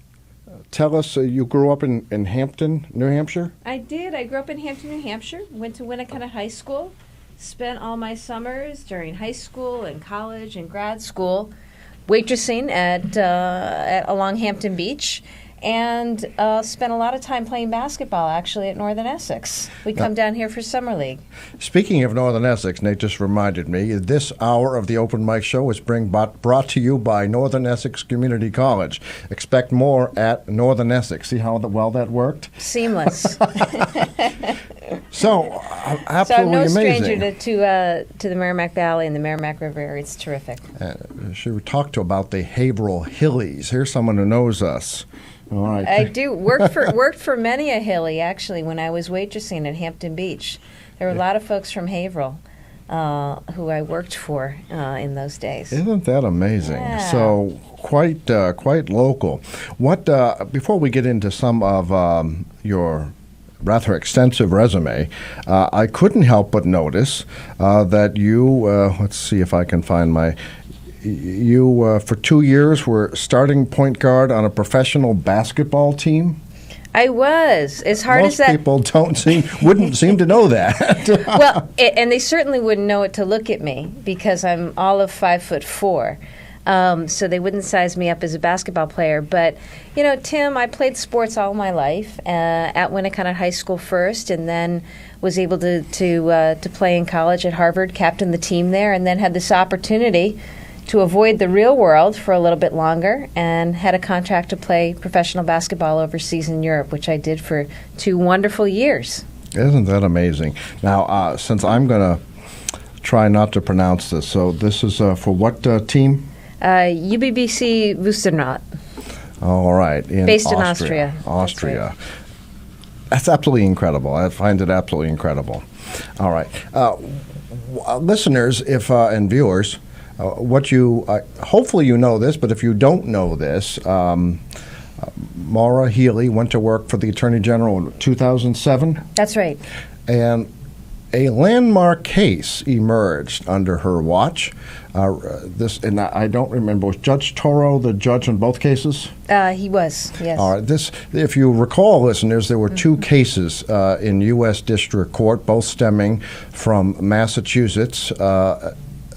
tell us, you grew up in Hampton, New Hampshire? I did. I grew up in Hampton, New Hampshire. Went to Winnicott High School. Spent all my summers during high school and college and grad school waitressing at along Hampton Beach. and spent a lot of time playing basketball, actually, at Northern Essex. We come down here for Summer League. Speaking of Northern Essex, Nate just reminded me, this hour of the Open Mic Show is brought to you by Northern Essex Community College. Expect more at Northern Essex. See how well that worked? Seamless. So, absolutely so I'm no amazing. stranger to the Merrimack Valley and the Merrimack River area. It's terrific. She talked to about the Haverhill Hillies. Here's someone who knows us. All right. I do. Worked for many a Hilly, actually, when I was waitressing at Hampton Beach. There were a lot of folks from Haverhill who I worked for in those days. Isn't that amazing? Yeah. So quite local. What before we get into some of your rather extensive resume, I couldn't help but notice that you, let's see if I can find you for 2 years were starting point guard on a professional basketball team. I was. As hard Most as that. people wouldn't seem to know that. Well, and they certainly wouldn't know it to look at me because I'm all of 5'4". So they wouldn't size me up as a basketball player. But, Tim, I played sports all my life at Winnicott High School first, and then was able to play in college at Harvard, captained the team there, and then had this opportunity to avoid the real world for a little bit longer and had a contract to play professional basketball overseas in Europe, which I did for 2 wonderful years. Isn't that amazing? Now, since I'm going to try not to pronounce this, so this is for what team? UBBC Wustenrad. All right. Based in Austria. Austria. That's absolutely incredible. I find it absolutely incredible. All right. Listeners and viewers, hopefully you know this, but if you don't know this, Maura Healey went to work for the Attorney General in 2007. That's right. And a landmark case emerged under her watch. And I don't remember, was Judge Toro the judge in both cases? He was, yes. All right. If you recall, listeners, there were 2 cases in U.S. District Court, both stemming from Massachusetts.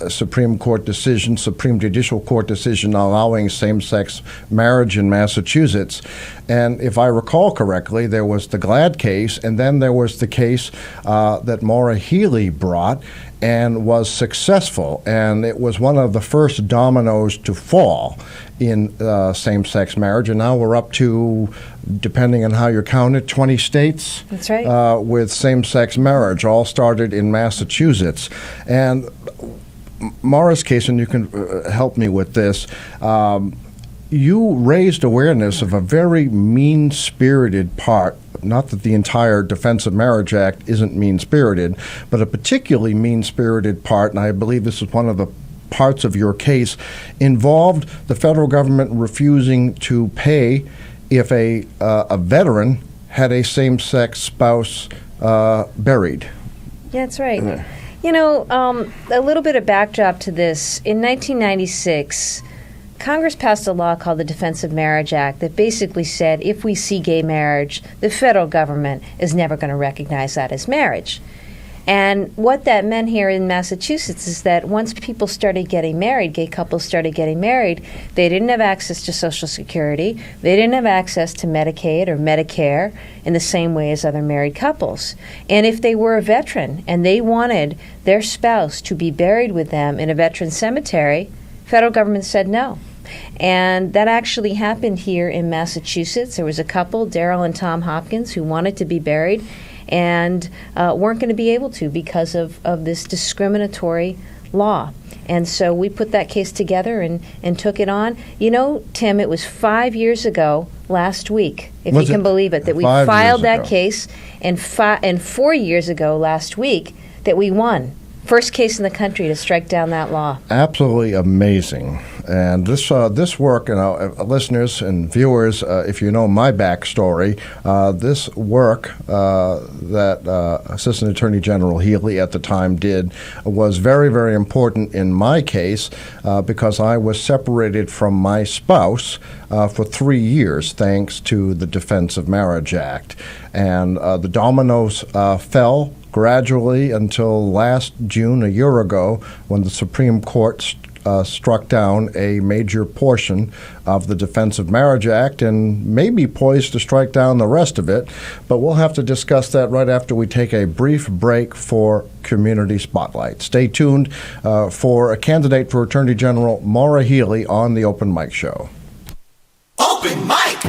Supreme Judicial Court decision allowing same-sex marriage in Massachusetts. And if I recall correctly, there was the Glad case, and then there was the case that Maura Healey brought and was successful. And it was one of the first dominoes to fall in same-sex marriage. And now we're up to, depending on how you count it, 20 states. That's right. With same-sex marriage, all started in Massachusetts. And Maura's case, and you can help me with this, you raised awareness of a very mean-spirited part, not that the entire Defense of Marriage Act isn't mean-spirited, but a particularly mean-spirited part, and I believe this is one of the parts of your case, involved the federal government refusing to pay if a veteran had a same-sex spouse buried. Yeah, that's right. A little bit of backdrop to this. In 1996, Congress passed a law called the Defense of Marriage Act that basically said if we see gay marriage, the federal government is never going to recognize that as marriage. And what that meant here in Massachusetts is that once people started getting married, gay couples started getting married, they didn't have access to Social Security, they didn't have access to Medicaid or Medicare in the same way as other married couples. And if they were a veteran and they wanted their spouse to be buried with them in a veteran cemetery, federal government said no. And that actually happened here in Massachusetts. There was a couple, Daryl and Tom Hopkins, who wanted to be buried and weren't going to be able to because of this discriminatory law. And so we put that case together and took it on. Tim, it was 5 years ago last week, if you can believe it, that we filed that case, and 4 years ago last week that we won. First case in the country to strike down that law. Absolutely amazing. And this work, listeners and viewers, if you know my backstory, this work that Assistant Attorney General Healey at the time did was very, very important in my case because I was separated from my spouse for 3 years thanks to the Defense of Marriage Act. And the dominoes fell gradually until last June, a year ago, when the Supreme Court struck down a major portion of the Defense of Marriage Act and may be poised to strike down the rest of it. But we'll have to discuss that right after we take a brief break for Community Spotlight. Stay tuned for a candidate for Attorney General Maura Healey on the Open Mic Show. Open Mic!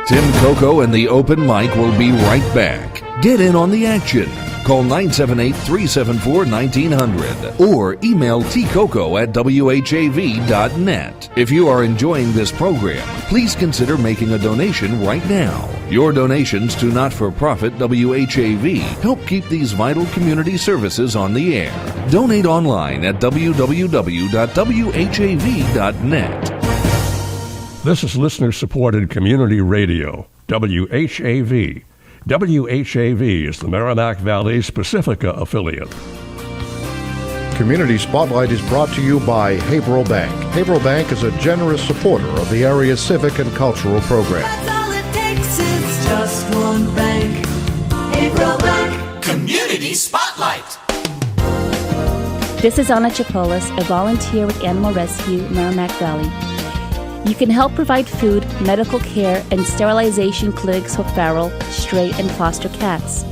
Tim Coco and the Open Mic will be right back. Get in on the action. Call 978-374-1900 or email tcoco@whav.net. If you are enjoying this program, please consider making a donation right now. Your donations to not-for-profit WHAV help keep these vital community services on the air. Donate online at www.whav.net. This is listener-supported community radio, WHAV. WHAV is the Merrimack Valley's Pacifica affiliate. Community Spotlight is brought to you by Haverhill Bank. Haverhill Bank is a generous supporter of the area's civic and cultural programs. That's all it takes is just one bank. Haverhill Bank. Community Spotlight. This is Anna Chipolis, a volunteer with Animal Rescue, Merrimack Valley. You can help provide food, medical care, and sterilization clinics for feral, stray, and foster cats.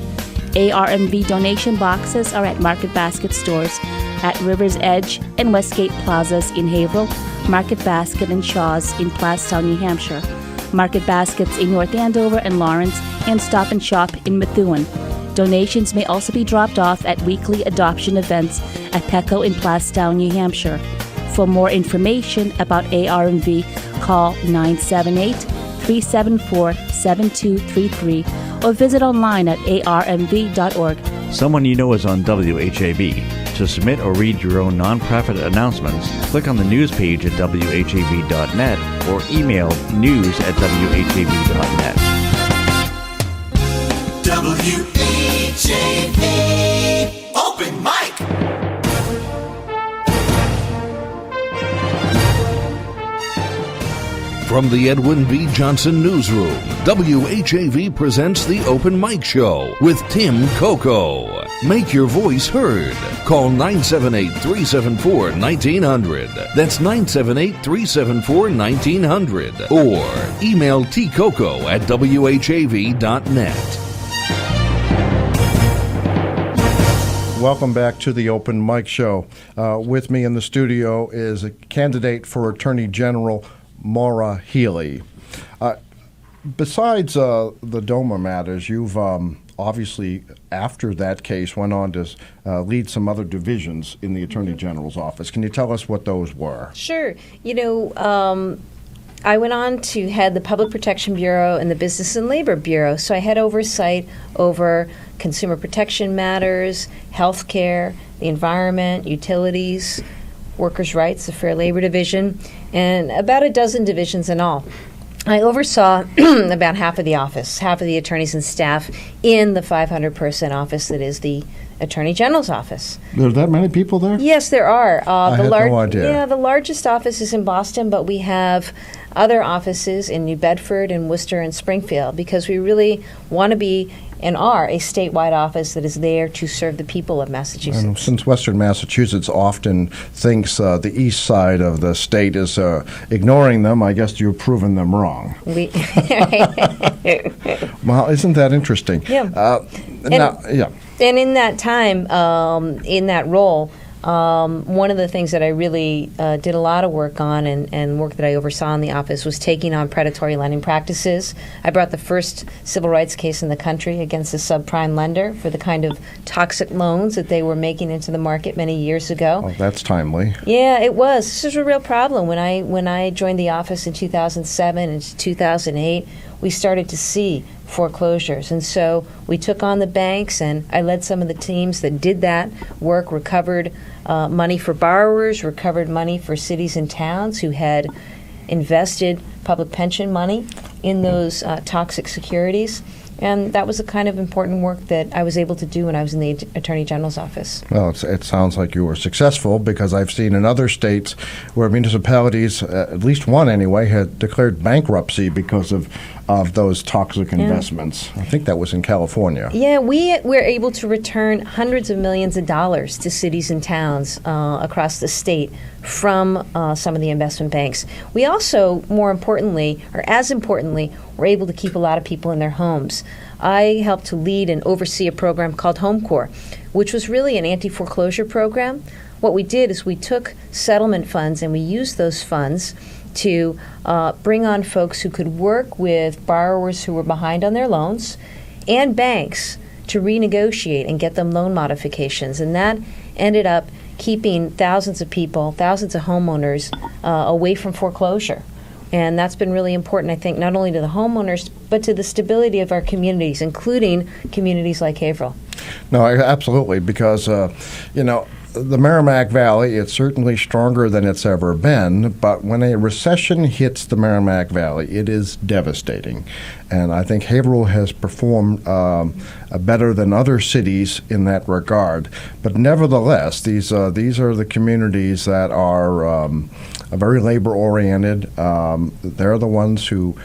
ARMV donation boxes are at Market Basket stores at River's Edge and Westgate Plazas in Haverhill, Market Basket and Shaw's in Plastown, New Hampshire, Market Baskets in North Andover and Lawrence, and Stop and Shop in Methuen. Donations may also be dropped off at weekly adoption events at Petco in Plastown, New Hampshire. For more information about ARMV, call 978-374-7233 or visit online at armv.org. Someone you know is on WHAV. To submit or read your own nonprofit announcements, click on the news page at whav.net or email news@whav.net. WHAV. Open Mic. From the Edwin B. Johnson Newsroom, WHAV presents the Open Mic Show with Tim Coco. Make your voice heard. Call 978-374-1900. That's 978-374-1900. Or email tcoco@whav.net. Welcome back to the Open Mic Show. With me in the studio is a candidate for Attorney General Maura Healey. Besides the DOMA matters, you've obviously, after that case, went on to lead some other divisions in the Attorney General's office. Can you tell us what those were? Sure. I went on to head the Public Protection Bureau and the Business and Labor Bureau, so I had oversight over consumer protection matters, health care, the environment, utilities, workers' rights, the Fair Labor Division, and about a dozen divisions in all. I oversaw about half of the office, half of the attorneys and staff in the 500-person office that is the Attorney General's office. There are that many people there? Yes, there are. I had no idea. Yeah, the largest office is in Boston, but we have other offices in New Bedford and Worcester and Springfield because we really want to be and are a statewide office that is there to serve the people of Massachusetts. And since Western Massachusetts often thinks the east side of the state is ignoring them, I guess you've proven them wrong. Well, isn't that interesting? Yeah. And in that time, in that role, one of the things that I really did a lot of work on and work that I oversaw in the office was taking on predatory lending practices. I brought the first civil rights case in the country against a subprime lender for the kind of toxic loans that they were making into the market many years ago. Oh, that's timely. Yeah, it was. This was a real problem. When I joined the office in 2007 and 2008, we started to see foreclosures. And so we took on the banks, and I led some of the teams that did that work, recovered money for borrowers, recovered money for cities and towns who had invested public pension money in those toxic securities. And that was the kind of important work that I was able to do when I was in the Attorney General's office. Well, it sounds like you were successful, because I've seen in other states where municipalities, at least one anyway, had declared bankruptcy because of of those toxic investments. I think that was in California. Yeah, we were able to return hundreds of millions of dollars to cities and towns across the state from some of the investment banks. We also, more importantly, or as importantly, were able to keep a lot of people in their homes. I helped to lead and oversee a program called Home Corps, which was really an anti-foreclosure program. What we did is we took settlement funds and we used those funds to bring on folks who could work with borrowers who were behind on their loans and banks to renegotiate and get them loan modifications. And that ended up keeping thousands of people, thousands of homeowners away from foreclosure. And that's been really important, I think, not only to the homeowners, but to the stability of our communities, including communities like Haverhill. No, absolutely, because, the Merrimack Valley, it's certainly stronger than it's ever been, but when a recession hits the Merrimack Valley, it is devastating. And I think Haverhill has performed better than other cities in that regard. But nevertheless, these are the communities that are very labor-oriented. They're the ones who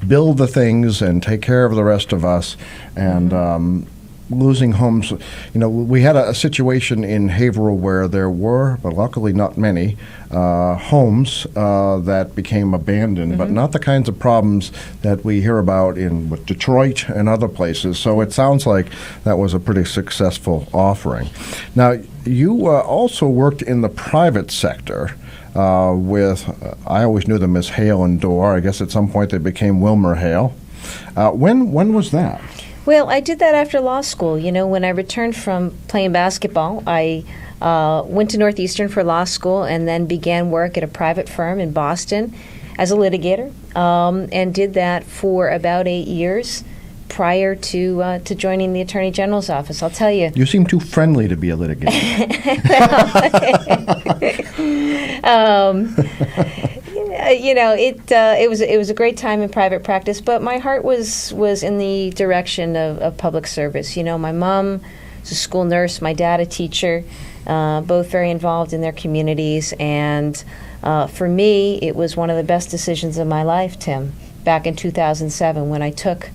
build the things and take care of the rest of us. And losing homes, we had a situation in Haverhill where there were, but luckily not many, homes that became abandoned, but not the kinds of problems that we hear about with Detroit and other places. So it sounds like that was a pretty successful offering. Now, you also worked in the private sector with, I always knew them as Hale and Dorr. I guess at some point they became Wilmer Hale. When was that? Well, I did that after law school. When I returned from playing basketball, I went to Northeastern for law school and then began work at a private firm in Boston as a litigator, and did that for about 8 years prior to joining the Attorney General's office. I'll tell you. You seem too friendly to be a litigator. It was a great time in private practice, but my heart was in the direction of public service. My mom was a school nurse, my dad a teacher, both very involved in their communities, and for me, it was one of the best decisions of my life, Tim, back in 2007 when I took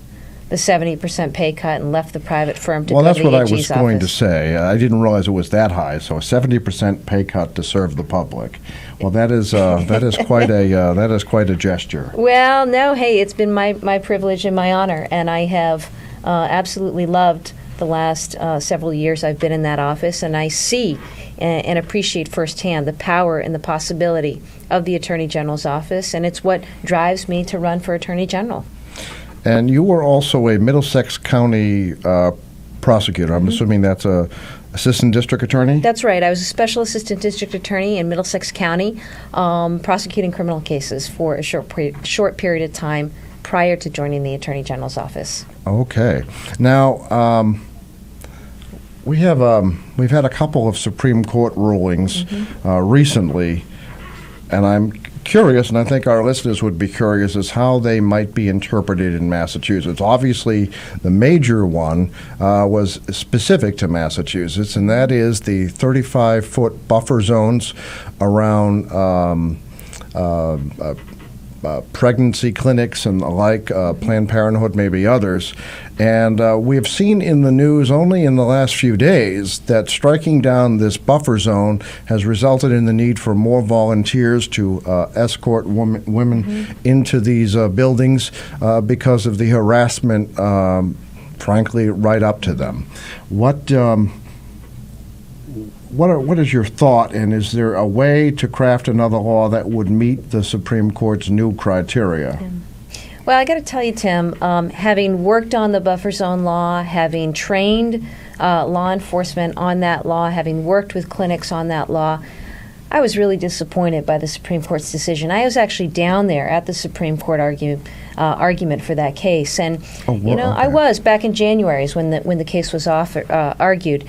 the 70% pay cut and left the private firm to go to the AG's office. Well, that's what I was going to say. I didn't realize it was that high. So a 70% pay cut to serve the public. Well, that is quite a gesture. Well, no, hey, it's been my privilege and my honor, and I have absolutely loved the last several years I've been in that office, and I see and appreciate firsthand the power and the possibility of the Attorney General's office, and it's what drives me to run for Attorney General. And you were also a Middlesex County prosecutor. I'm assuming that's a assistant district attorney? That's right. I was a special assistant district attorney in Middlesex County, prosecuting criminal cases for a short period of time prior to joining the Attorney General's office. Okay. Now, we've had a couple of Supreme Court rulings recently, and I'm curious, and I think our listeners would be curious, as how they might be interpreted in Massachusetts. Obviously, the major one was specific to Massachusetts, and that is the 35-foot buffer zones around pregnancy clinics and the like, Planned Parenthood, maybe others. And we have seen in the news only in the last few days that striking down this buffer zone has resulted in the need for more volunteers to escort women into these buildings because of the harassment, frankly, right up to them. What is your thought, and is there a way to craft another law that would meet the Supreme Court's new criteria? Well, I got to tell you, Tim, having worked on the buffer zone law, having trained law enforcement on that law, having worked with clinics on that law, I was really disappointed by the Supreme Court's decision. I was actually down there at the Supreme Court argument for that case, and I was back in January is when the case was argued,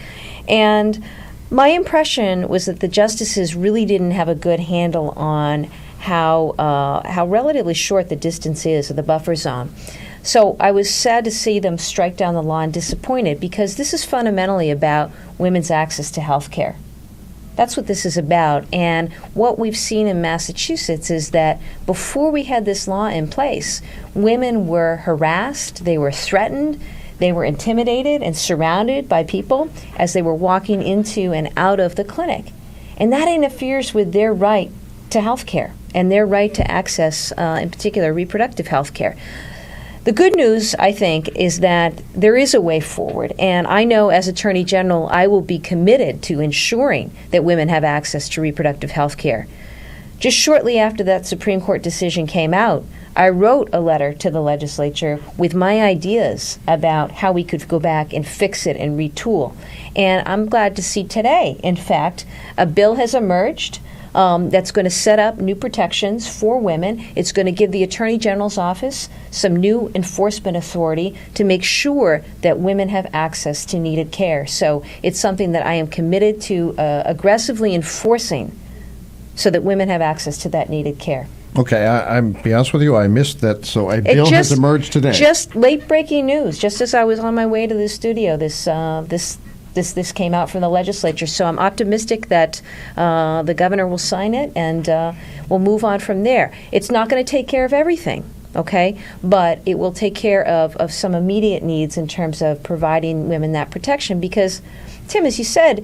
and my impression was that the justices really didn't have a good handle on how relatively short the distance is of the buffer zone. So I was sad to see them strike down the law and disappointed, because this is fundamentally about women's access to health care. That's what this is about. And what we've seen in Massachusetts is that before we had this law in place, women were harassed, they were threatened, they were intimidated and surrounded by people as they were walking into and out of the clinic. And that interferes with their right to health care and their right to access, in particular, reproductive health care. The good news, I think, is that there is a way forward, and I know as Attorney General I will be committed to ensuring that women have access to reproductive health care. Just shortly after that Supreme Court decision came out, I wrote a letter to the legislature with my ideas about how we could go back and fix it and retool. And I'm glad to see today, in fact, a bill has emerged that's going to set up new protections for women. It's going to give the Attorney General's office some new enforcement authority to make sure that women have access to needed care. So it's something that I am committed to aggressively enforcing so that women have access to that needed care. Okay, I'm be honest with you, I missed that. So a bill has emerged today. Just late breaking news. Just as I was on my way to the studio, this came out from the legislature. So I'm optimistic that the governor will sign it, and we'll move on from there. It's not going to take care of everything, okay? But it will take care of some immediate needs in terms of providing women that protection because, Tim, as you said,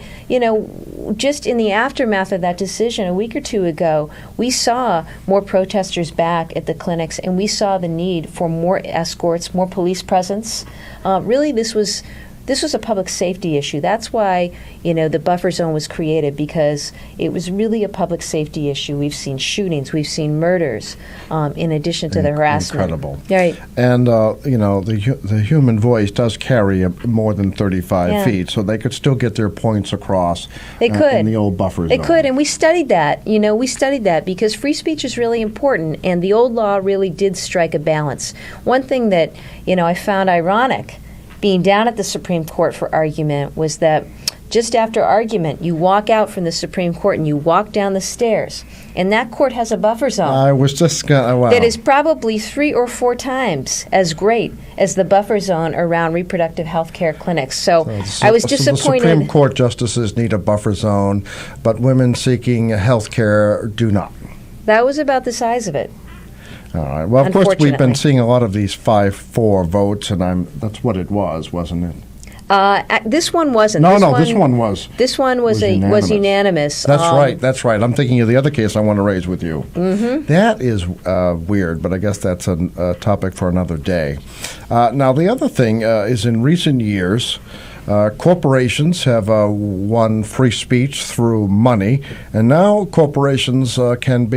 just in the aftermath of that decision a week or two ago, we saw more protesters back at the clinics, and we saw the need for more escorts, more police presence. Really, this was a public safety issue. That's why, the buffer zone was created, because it was really a public safety issue. We've seen shootings, we've seen murders, in addition to the harassment. Incredible. Right. And, the human voice does carry more than 35 feet, so they could still get their points across. They could. In the old buffer zone. They could, and we studied that. We studied that because free speech is really important, and the old law really did strike a balance. One thing that, I found ironic being down at the Supreme Court for argument was that just after argument, you walk out from the Supreme Court and you walk down the stairs, and that court has a buffer zone. I was just wow. That is probably 3 or 4 times as great as the buffer zone around reproductive health care clinics. So I was disappointed. So the Supreme Court justices need a buffer zone, but women seeking health care do not. That was about the size of it. All right. Well, of course, we've been seeing a lot of these 5-4 votes, and that's what it was, wasn't it? This one wasn't. No, this one was. This one was unanimous. That's right. I'm thinking of the other case I want to raise with you. Mm-hmm. That is weird, but I guess that's a topic for another day. Now, the other thing is in recent years, corporations have won free speech through money, and now corporations can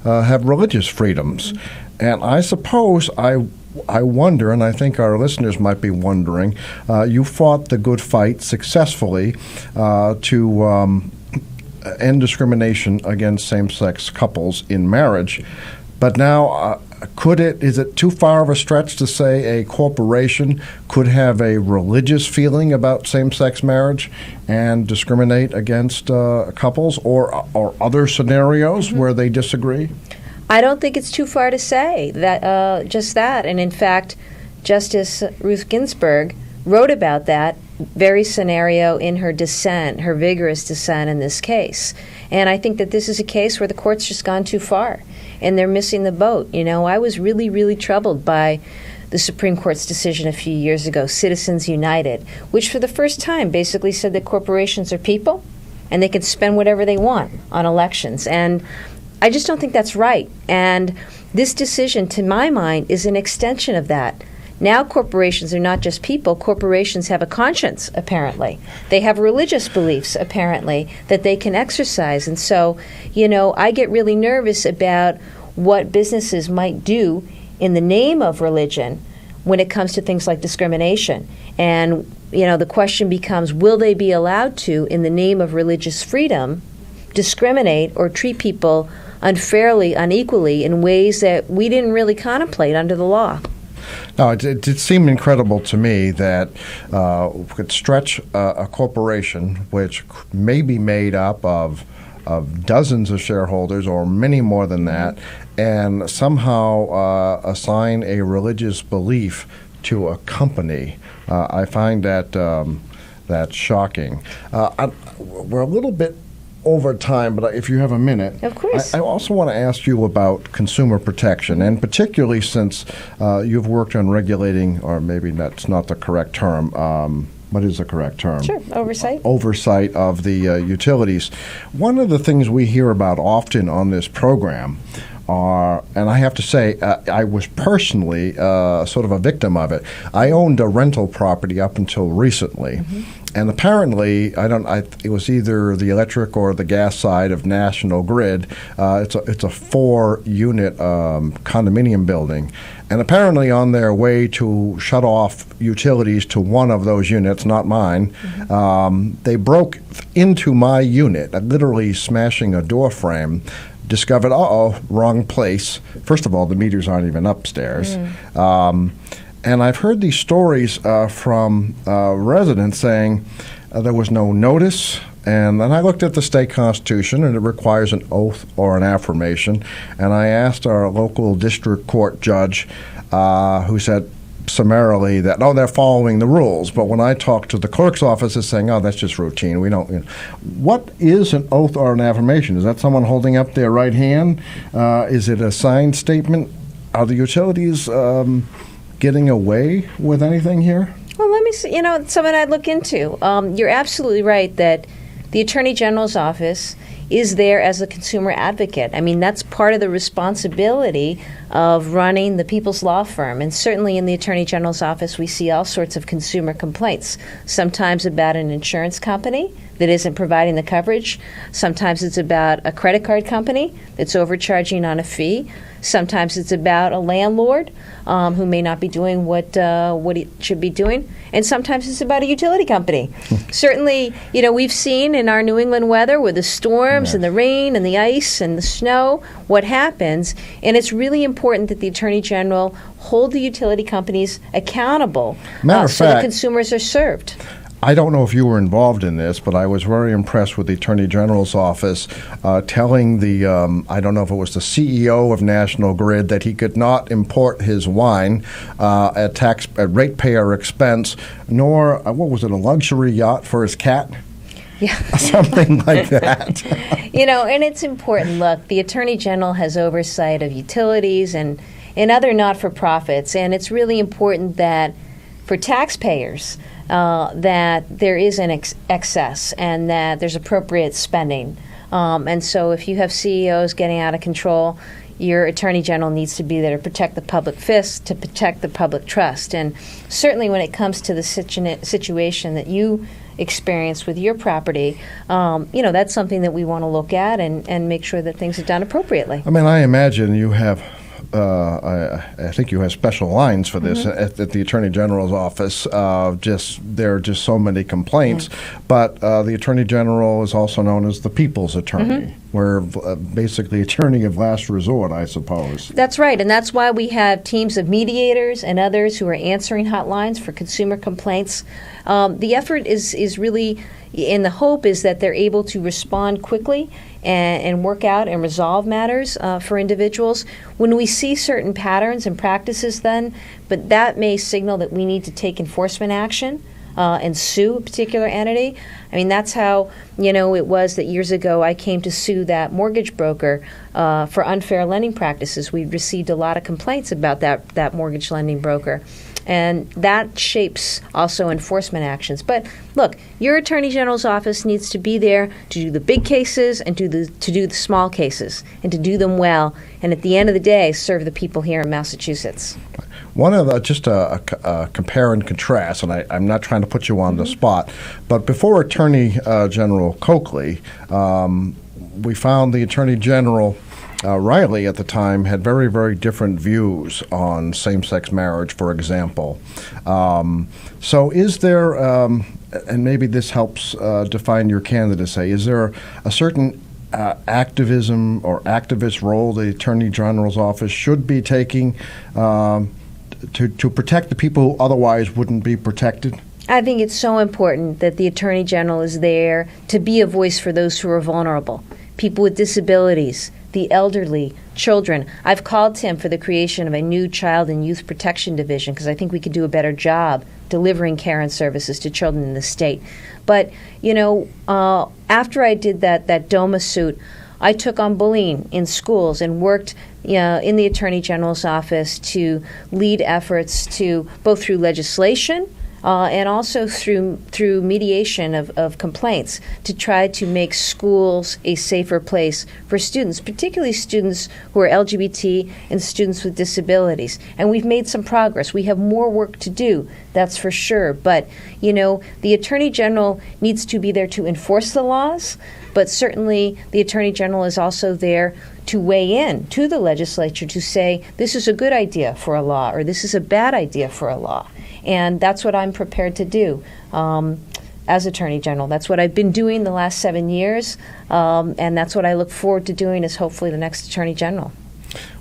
have religious freedoms. And I suppose I wonder, and I think our listeners might be wondering, you fought the good fight successfully to end discrimination against same-sex couples in marriage. But now, is it too far of a stretch to say a corporation could have a religious feeling about same-sex marriage and discriminate against couples or other scenarios where they disagree? I don't think it's too far to say that just that. And in fact, Justice Ruth Ginsburg wrote about that very scenario in her dissent, her vigorous dissent in this case. And I think that this is a case where the court's just gone too far, and they're missing the boat. I was really, really troubled by the Supreme Court's decision a few years ago, Citizens United, which for the first time basically said that corporations are people and they can spend whatever they want on elections. And I just don't think that's right. And this decision, to my mind, is an extension of that. Now corporations are not just people. Corporations have a conscience, apparently. They have religious beliefs, apparently, that they can exercise. And so, I get really nervous about what businesses might do in the name of religion when it comes to things like discrimination. And, the question becomes, will they be allowed to, in the name of religious freedom, discriminate or treat people unfairly, unequally, in ways that we didn't really contemplate under the law? No, it seemed incredible to me that could stretch a corporation which may be made up of dozens of shareholders or many more than that, and somehow assign a religious belief to a company. I find that shocking. We're a little bit over time, but if you have a minute. Of course. I also want to ask you about consumer protection, and particularly since you've worked on regulating, or maybe that's not the correct term. What is the correct term? Sure, oversight. Oversight of the utilities. One of the things we hear about often on this program are, and I have to say, I was personally sort of a victim of it. I owned a rental property up until recently. And apparently, it was either the electric or the gas side of National Grid. It's a 4-unit condominium building, and apparently on their way to shut off utilities to one of those units, not mine, they broke into my unit, literally smashing a door frame. Discovered, wrong place. First of all, the meters aren't even upstairs. And I've heard these stories from residents saying there was no notice. And then I looked at the state constitution, and it requires an oath or an affirmation. And I asked our local district court judge, who said summarily that, they're following the rules. But when I talked to the clerk's office, it's saying, that's just routine. We don't. What is an oath or an affirmation? Is that someone holding up their right hand? Is it a signed statement? Are the utilities getting away with anything here? Well, let me see. Something I'd look into. You're absolutely right that the Attorney General's office is there as a consumer advocate. I mean, that's part of the responsibility of running the people's law firm. And certainly in the Attorney General's office, we see all sorts of consumer complaints, sometimes about an insurance company that isn't providing the coverage. Sometimes it's about a credit card company that's overcharging on a fee. Sometimes it's about a landlord who may not be doing what he should be doing. And sometimes it's about a utility company. Certainly, we've seen in our New England weather with the storms and the rain and the ice and the snow what happens. And it's really important that the Attorney General hold the utility companies accountable so the consumers are served. I don't know if you were involved in this, but I was very impressed with the Attorney General's office telling the, I don't know if it was the CEO of National Grid, that he could not import his wine at ratepayer expense, nor, what was it, a luxury yacht for his cat? Yeah. Something like that. And it's important. Look, the Attorney General has oversight of utilities and other not-for-profits, and it's really important that for taxpayers, that there is an excess and that there's appropriate spending. And so if you have CEOs getting out of control, your Attorney General needs to be there to protect the public fist, to protect the public trust. And certainly when it comes to the situation that you experienced with your property, that's something that we want to look at and make sure that things are done appropriately. I mean, I imagine you have I think you have special lines for this at the Attorney General's office. There are just so many complaints. But the Attorney General is also known as the People's Attorney. We're basically attorney of last resort, I suppose. That's right, and that's why we have teams of mediators and others who are answering hotlines for consumer complaints. The effort is really, and the hope is that they're able to respond quickly and work out and resolve matters for individuals. When we see certain patterns and practices but that may signal that we need to take enforcement action and sue a particular entity. I mean, that's how, it was that years ago I came to sue that mortgage broker for unfair lending practices. We received a lot of complaints about that mortgage lending broker. And that shapes also enforcement actions. But look, your Attorney General's office needs to be there to do the big cases and to do the small cases and to do them well. And at the end of the day, serve the people here in Massachusetts. One of just a compare and contrast, and I'm not trying to put you on the spot, but before Attorney General Coakley, we found the Attorney General Riley at the time had very, very different views on same-sex marriage, for example. So is there, and maybe this helps define your candidacy, is there a certain activism or activist role the Attorney General's office should be taking to protect the people who otherwise wouldn't be protected? I think it's so important that the Attorney General is there to be a voice for those who are vulnerable, people with disabilities, the elderly, children. I've called Tim for the creation of a new Child and Youth Protection Division because I think we could do a better job delivering care and services to children in the state. But, after I did that DOMA suit, I took on bullying in schools and worked in the Attorney General's office to lead efforts to both through legislation and also through mediation of complaints to try to make schools a safer place for students, particularly students who are LGBT and students with disabilities. And we've made some progress. We have more work to do, that's for sure. But, the Attorney General needs to be there to enforce the laws, but certainly the Attorney General is also there to weigh in to the legislature to say this is a good idea for a law or this is a bad idea for a law. And that's what I'm prepared to do as Attorney General. That's what I've been doing the last 7 years, and that's what I look forward to doing as hopefully the next Attorney General.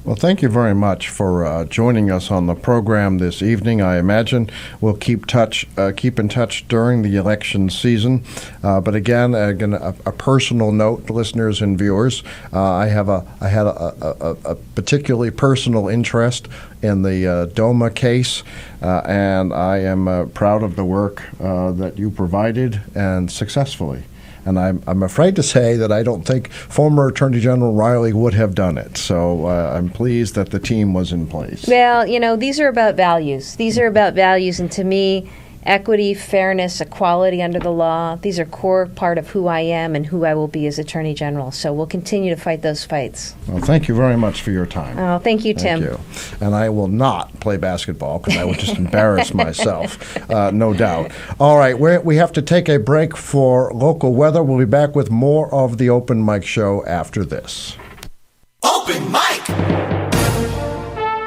Well, thank you very much for joining us on the program this evening. I imagine we'll keep in touch during the election season. But again, a personal note, listeners and viewers, I had a particularly personal interest in the DOMA case, and I am proud of the work that you provided and successfully. And I'm afraid to say that I don't think former Attorney General Riley would have done it. So I'm pleased that the team was in place. Well, these are about values. And to me, equity, fairness, equality under the law, these are core part of who I am and who I will be as Attorney General. So we'll continue to fight those fights. Well, thank you very much for your time. Oh, thank you, Tim. Thank you. And I will not play basketball because I would just embarrass myself, no doubt. All right, we have to take a break for local weather. We'll be back with more of the Open Mic Show after this. Open Mic!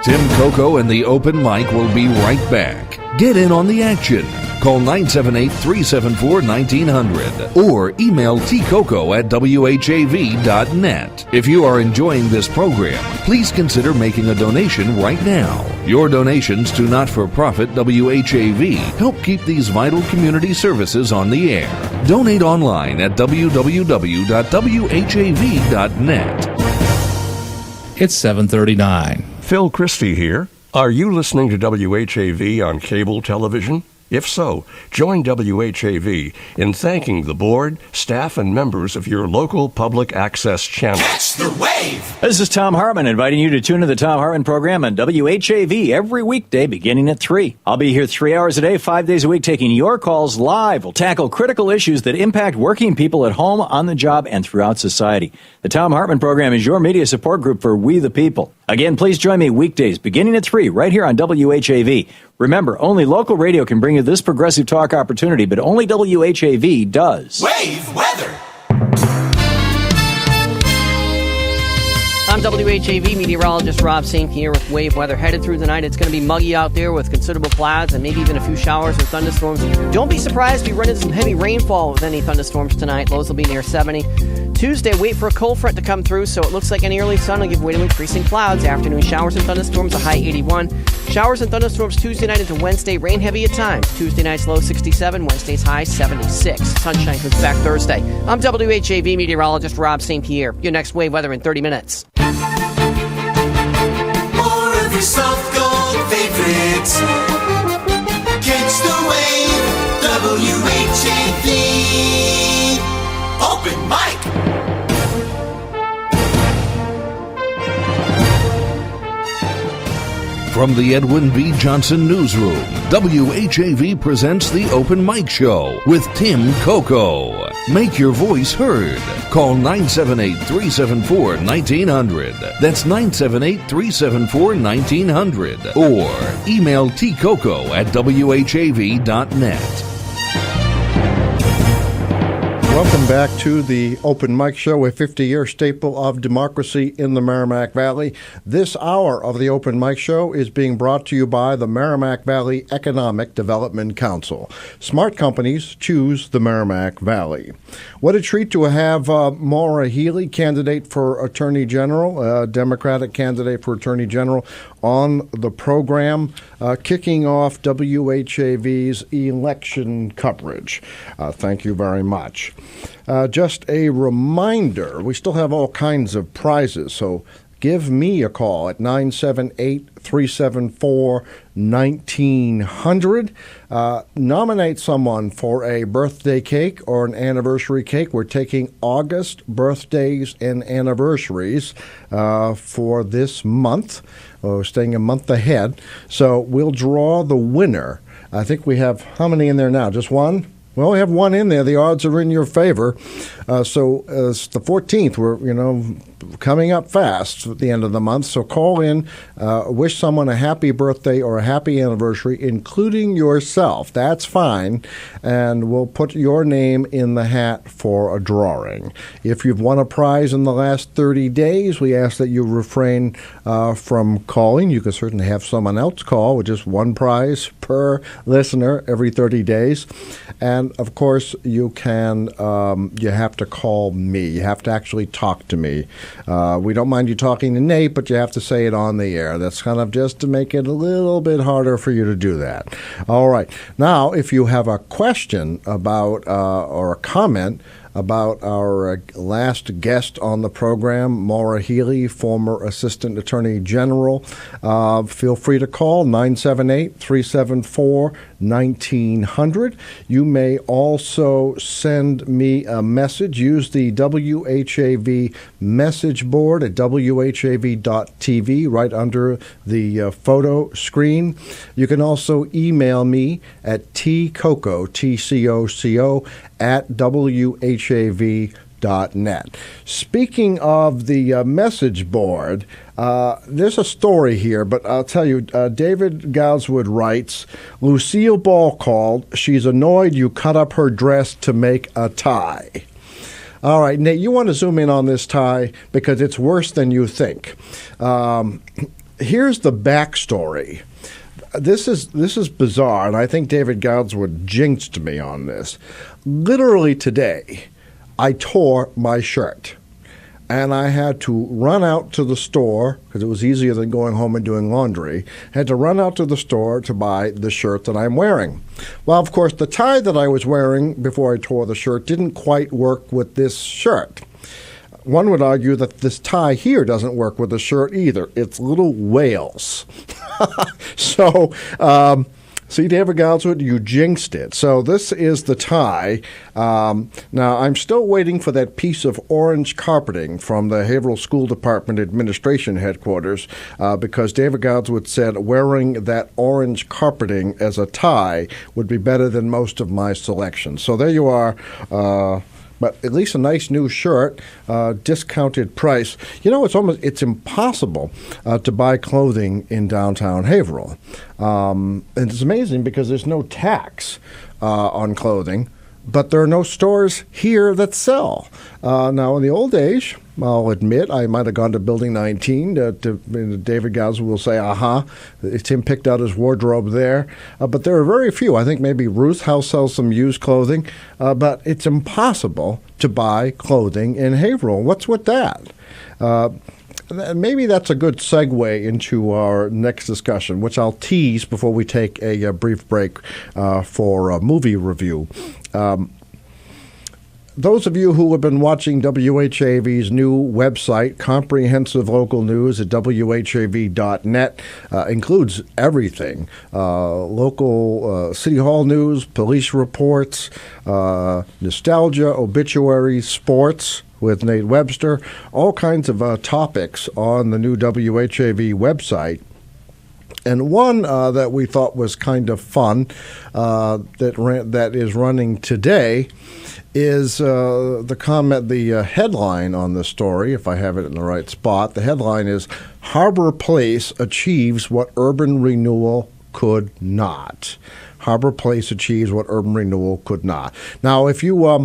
Tim Coco and the Open Mic will be right back. Get in on the action. Call 978-374-1900 or email tcoco@whav.net. If you are enjoying this program, please consider making a donation right now. Your donations to not-for-profit WHAV help keep these vital community services on the air. Donate online at www.whav.net. It's 7:39. Phil Christie here. Are you listening to WHAV on cable television? If so, join WHAV in thanking the board, staff, and members of your local public access channel. Catch the wave! This is Tom Hartman inviting you to tune to the Tom Hartman program on WHAV every weekday beginning at 3. I'll be here 3 hours a day, 5 days a week, taking your calls live. We'll tackle critical issues that impact working people at home, on the job, and throughout society. The Tom Hartman program is your media support group for We the People. Again, please join me weekdays beginning at 3 right here on WHAV. Remember, only local radio can bring you this progressive talk opportunity, but only WHAV does. Wave weather! I'm WHAV meteorologist Rob St. Pierre with Wave Weather. Headed through the night, it's going to be muggy out there with considerable clouds and maybe even a few showers or thunderstorms. Don't be surprised if you run into some heavy rainfall with any thunderstorms tonight. Lows will be near 70. Tuesday, wait for a cold front to come through, so it looks like any early sun will give way to increasing clouds. Afternoon showers and thunderstorms, a high 81. Showers and thunderstorms Tuesday night into Wednesday, rain heavy at times. Tuesday night's low 67, Wednesday's high 76. Sunshine comes back Thursday. I'm WHAV meteorologist Rob St. Pierre. Your next Wave Weather in 30 minutes. More of your soft gold favorites. Catch the wave, WHAV. Open mic. From the Edwin B. Johnson Newsroom, WHAV presents the Open Mic Show with Tim Coco. Make your voice heard. Call 978-374-1900. That's 978-374-1900. Or email tcoco@whav.net. Welcome back to the Open Mic Show, a 50-year staple of democracy in the Merrimack Valley. This hour of the Open Mic Show is being brought to you by the Merrimack Valley Economic Development Council. Smart companies choose the Merrimack Valley. What a treat to have Maura Healey, candidate for Attorney General, Democratic candidate for Attorney General, on the program, kicking off WHAV's election coverage. Thank you very much. Just a reminder, we still have all kinds of prizes, so give me a call at 978-374-1900. Nominate someone for a birthday cake or an anniversary cake. We're taking August birthdays and anniversaries for this month. We're staying a month ahead. So we'll draw the winner. I think we have, how many in there now? Just one? Well, we have one in there. The odds are in your favor. So it's the 14th. We're, coming up fast at the end of the month. So call in, wish someone a happy birthday or a happy anniversary, including yourself. That's fine. And we'll put your name in the hat for a drawing. If you've won a prize in the last 30 days, we ask that you refrain from calling. You can certainly have someone else call with just one prize per listener every 30 days. And, of course, you can, you have to call me. You have to actually talk to me. We don't mind you talking to Nate, but you have to say it on the air. That's kind of just to make it a little bit harder for you to do that. All right. Now, if you have a question about or a comment about our last guest on the program, Maura Healey, former Assistant Attorney General, feel free to call 978-374-1900. You may also send me a message. Use the WHAV message board at whav.tv right under the photo screen. You can also email me at tcoco, T-C-O-C-O, at WHAV.net. Speaking of the message board, there's a story here, but I'll tell you, David Goudswood writes, Lucille Ball called. She's annoyed you cut up her dress to make a tie. All right, Nate, you want to zoom in on this tie because it's worse than you think. Here's the backstory. This is bizarre, and I think David Goudswood jinxed me on this. Literally today, I tore my shirt, and I had to run out to the store, because it was easier than going home and doing laundry, had to run out to the store to buy the shirt that I'm wearing. Well, of course, the tie that I was wearing before I tore the shirt didn't quite work with this shirt. One would argue that this tie here doesn't work with the shirt either. It's little whales. So, see, David Goudswood, you jinxed it. So this is the tie. Now, I'm still waiting for that piece of orange carpeting from the Haverhill School Department Administration Headquarters because David Goudswood said wearing that orange carpeting as a tie would be better than most of my selections. So there you are. But at least a nice new shirt, discounted price. It's impossible to buy clothing in downtown Haverhill. And it's amazing because there's no tax on clothing, but there are no stores here that sell. Now, in the old days, I'll admit, I might have gone to Building 19. David Goudswood will say, Tim picked out his wardrobe there. But there are very few. I think maybe Ruth's House sells some used clothing. But it's impossible to buy clothing in Haverhill. What's with that? Maybe that's a good segue into our next discussion, which I'll tease before we take a brief break for a movie review. Those of you who have been watching WHAV's new website, Comprehensive Local News at WHAV.net, includes everything. Local City Hall news, police reports, nostalgia, obituaries, sports with Nate Webster, all kinds of topics on the new WHAV website. And one that we thought was kind of fun that is running today is the headline on the story, if I have it in the right spot. The headline is, Harbor Place achieves what urban renewal could not. Harbor Place achieves what urban renewal could not. Now, if you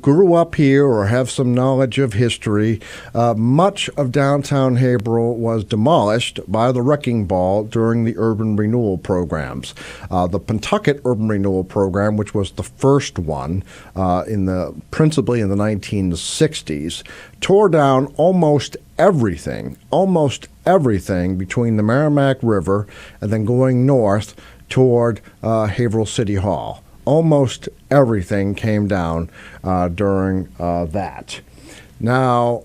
grew up here or have some knowledge of history, much of downtown Haverhill was demolished by the wrecking ball during the urban renewal programs. The Pentucket Urban Renewal Program, which was the first one principally in the 1960s, tore down almost everything between the Merrimack River and then going north toward Haverhill City Hall. Almost everything came down during that. Now,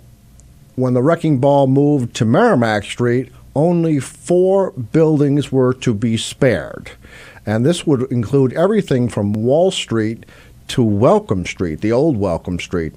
when the wrecking ball moved to Merrimack Street, only 4 buildings were to be spared. And this would include everything from Wall Street to Welcome Street, the old Welcome Street.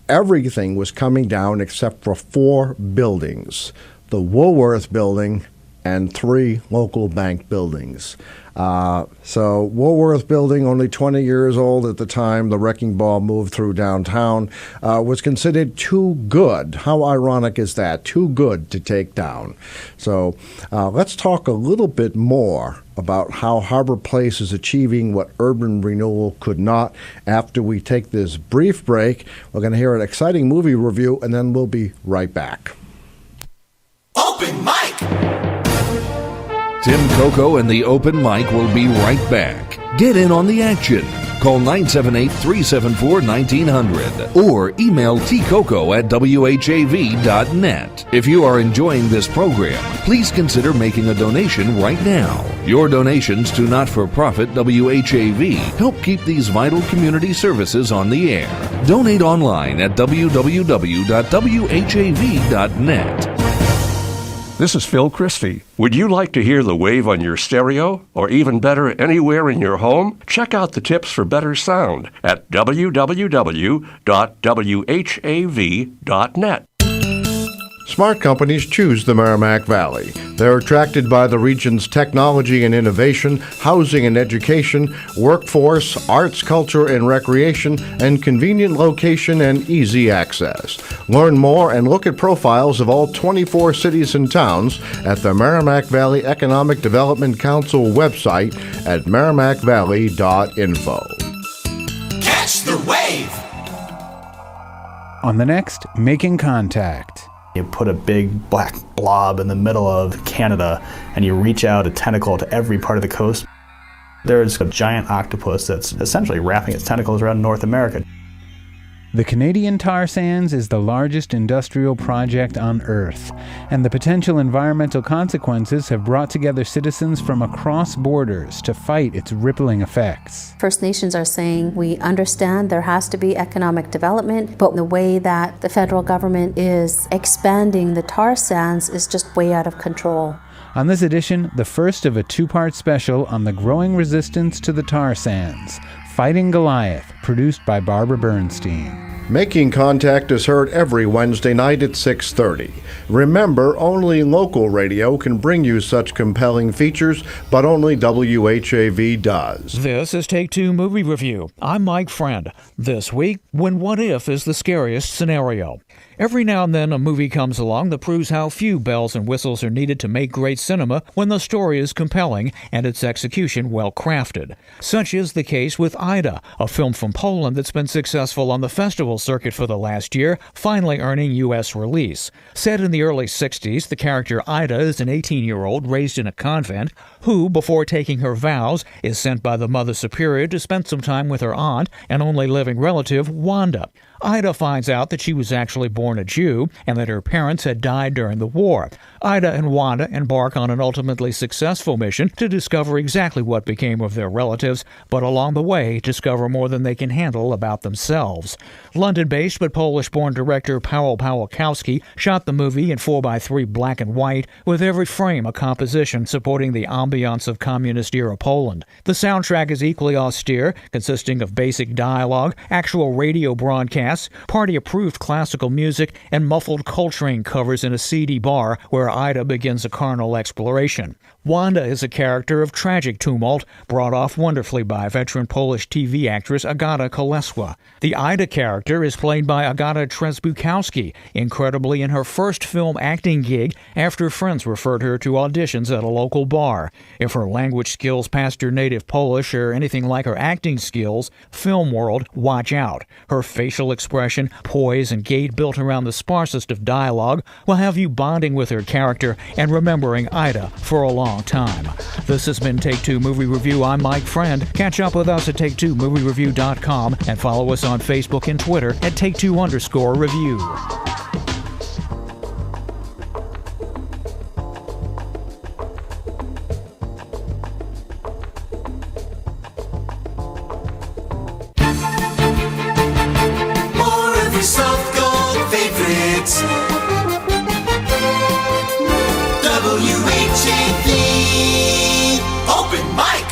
Everything was coming down except for 4 buildings, the Woolworth Building and 3 local bank buildings. So Woolworth Building, only 20 years old at the time the wrecking ball moved through downtown, was considered too good. How ironic is that? Too good to take down. So let's talk a little bit more about how Harbor Place is achieving what urban renewal could not after we take this brief break. We're going to hear an exciting movie review, and then we'll be right back. Open mic! Tim Coco and the Open Mic will be right back. Get in on the action. Call 978-374-1900 or email tcoco@whav.net. If you are enjoying this program, please consider making a donation right now. Your donations to not-for-profit WHAV help keep these vital community services on the air. Donate online at www.whav.net. This is Phil Christie. Would you like to hear the wave on your stereo, or even better, anywhere in your home? Check out the tips for better sound at www.whav.net. Smart companies choose the Merrimack Valley. They're attracted by the region's technology and innovation, housing and education, workforce, arts, culture, and recreation, and convenient location and easy access. Learn more and look at profiles of all 24 cities and towns at the Merrimack Valley Economic Development Council website at merrimackvalley.info. Catch the wave! On the next, Making Contact. You put a big black blob in the middle of Canada and you reach out a tentacle to every part of the coast. There's a giant octopus that's essentially wrapping its tentacles around North America. The Canadian tar sands is the largest industrial project on Earth, and the potential environmental consequences have brought together citizens from across borders to fight its rippling effects. First Nations are saying we understand there has to be economic development, but the way that the federal government is expanding the tar sands is just way out of control. On this edition, the first of a 2-part special on the growing resistance to the tar sands, Fighting Goliath, produced by Barbara Bernstein. Making Contact is heard every Wednesday night at 6:30. Remember, only local radio can bring you such compelling features, but only WHAV does. This is Take Two Movie Review. I'm Mike Friend. This week, when what if is the scariest scenario. Every now and then a movie comes along that proves how few bells and whistles are needed to make great cinema when the story is compelling and its execution well crafted. Such is the case with Ida, a film from Poland that's been successful on the festival circuit for the last year, finally earning U.S. release. Set in the early 60s, the character Ida is an 18-year-old raised in a convent who, before taking her vows, is sent by the Mother Superior to spend some time with her aunt and only living relative, Wanda. Ida finds out that she was actually born a Jew and that her parents had died during the war. Ida and Wanda embark on an ultimately successful mission to discover exactly what became of their relatives, but along the way discover more than they can handle about themselves. London-based but Polish-born director Paweł Pawłowski shot the movie in 4:3 black and white, with every frame a composition supporting the ambiance of communist-era Poland. The soundtrack is equally austere, consisting of basic dialogue, actual radio broadcasts, party-approved classical music, music and muffled Coltrane covers in a seedy bar where Ida begins a carnal exploration. Wanda is a character of tragic tumult, brought off wonderfully by veteran Polish TV actress Agata Koleswa. The Ida character is played by Agata Trzebukowski, incredibly in her first film acting gig after friends referred her to auditions at a local bar. If her language skills past her native Polish are anything like her acting skills, film world, watch out. Her facial expression, poise, and gait built around the sparsest of dialogue will have you bonding with her character and remembering Ida for a long time. This has been Take Two Movie Review. I'm Mike Friend. Catch up with us at Take2MovieReview.com and follow us on Facebook and Twitter at Take2_Review. More of your soft gold favorites. WHAV Open Mic.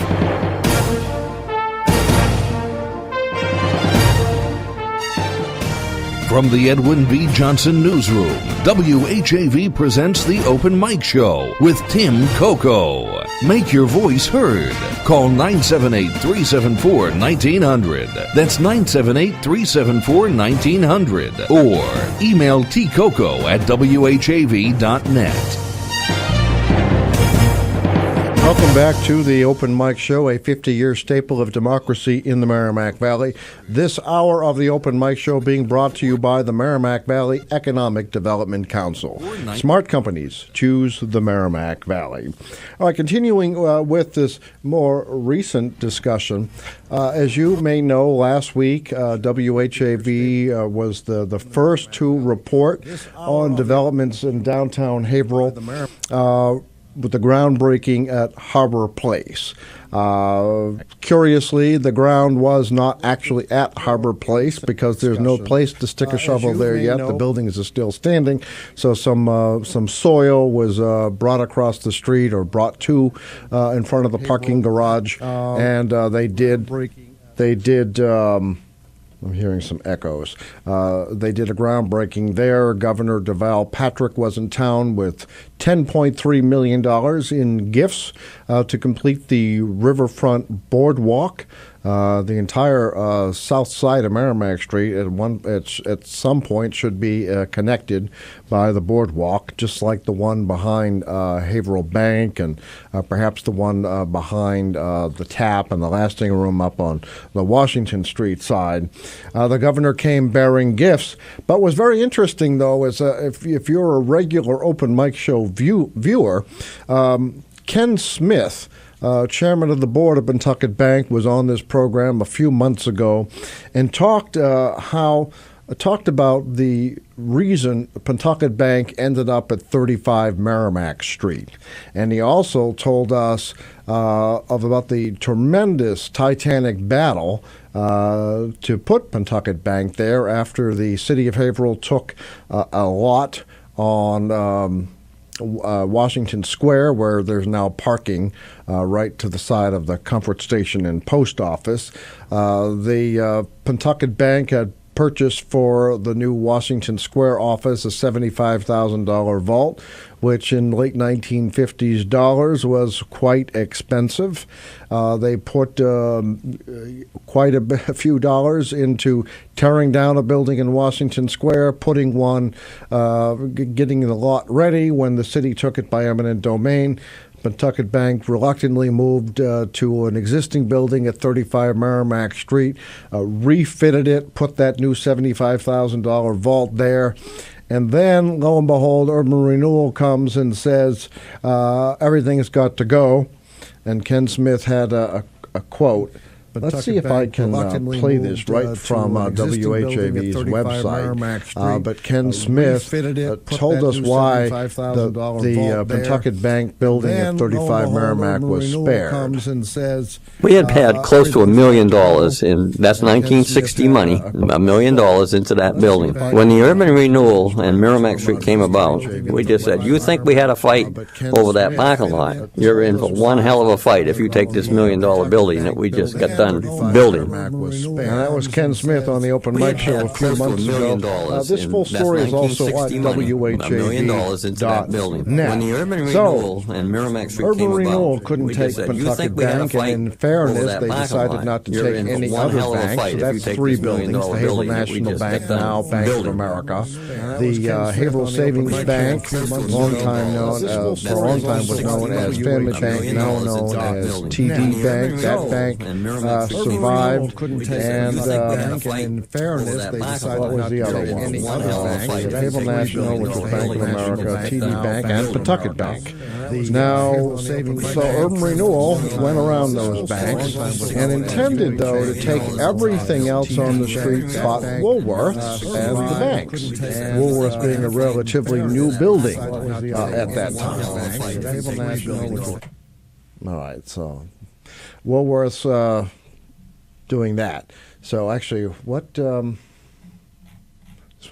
From the Edwin B. Johnson Newsroom, WHAV presents the Open Mic Show with Tim Coco. Make your voice heard. Call 978-374-1900. That's 978-374-1900. Or email tcoco@whav.net. Welcome back to the Open Mic Show, a 50-year staple of democracy in the Merrimack Valley. This hour of the Open Mic Show being brought to you by the Merrimack Valley Economic Development Council. Smart companies choose the Merrimack Valley. All right, continuing with this more recent discussion, as you may know, last week WHAV was the first to report on developments in downtown Haverhill with the groundbreaking at Harbor Place. Curiously, the ground was not actually at Harbor Place because there's no place to stick a shovel there yet. The buildings are still standing, so some soil was brought across the street or brought to in front of the parking garage, and they did. I'm hearing some echoes. They did a groundbreaking there. Governor Deval Patrick was in town with $10.3 million in gifts to complete the riverfront boardwalk. The entire south side of Merrimack Street at some point should be connected by the boardwalk, just like the one behind Haverhill Bank and perhaps the one behind the Tap and the Lasting Room up on the Washington Street side. The governor came bearing gifts, but what's very interesting, though, is if you're a regular Open Mic Show viewer, Ken Smith, chairman of the board of Pentucket Bank, was on this program a few months ago and talked about the reason Pentucket Bank ended up at 35 Merrimack Street. And he also told us about the tremendous titanic battle to put Pentucket Bank there after the city of Haverhill took a lot on Washington Square, where there's now parking right to the side of the Comfort Station and Post Office. The Pentucket Bank had purchased for the new Washington Square office a $75,000 vault, which in late 1950s dollars was quite expensive. They put quite a few dollars into tearing down a building in Washington Square, putting one, getting the lot ready when the city took it by eminent domain. Pentucket Bank reluctantly moved to an existing building at 35 Merrimack Street, refitted it, put that new $75,000 vault there, and then, lo and behold, Urban Renewal comes and says everything's got to go. And Ken Smith had a quote. Let's see if I can play this right from WHAV's website. But Ken Smith told us why the Pentucket Bank building at 35 Merrimack was spared. We had close to $1 million, and that's 1960 money, $1 million into that building. When the urban renewal and Merrimack Street came about, we just said, you think we had a fight over that parking lot? You're in for one hell of a fight if you take this $1 million building that we just got done done building. And that was Ken Smith on the Open Mic Show a few months ago. This full story is also at WHAV.net. When the urban renewal and Merrimack Street Urban came renewal about, couldn't we take just said, you Pentucket think we had a Bank, fight and in over fairness, that they parking decided lot? not to You're take in any one other hell of a banks. fight So if that's you take three this $1 million buildings: the Havel building that we National just Bank, got done now Bank of building. America, the Havel Savings Bank, long time known for a long time was known as Family Bank, now known as TD Bank. That bank survived, and in fairness, they decided what was the other one? Any other bank? Havel National, which was Bank of America, TD Bank, and Pentucket Bank. Now, so Urban Renewal went around those banks and intended, though, to take everything else on the street but Woolworths and the banks. Woolworths being a relatively new building at that time. All right, so Woolworths doing that. So actually, what? Just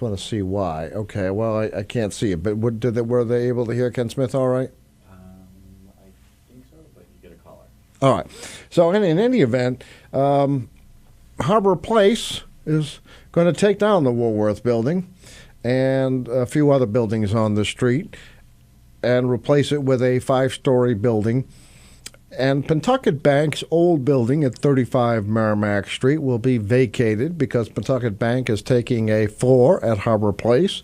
want to see why. Okay, well, I can't see it, but were they able to hear Ken Smith all right? I think so, but you get a caller. All right. So in any event, Harbor Place is going to take down the Woolworth building and a few other buildings on the street and replace it with a 5-story building. And Pentucket Bank's old building at 35 Merrimack Street will be vacated because Pentucket Bank is taking a floor at Harbor Place,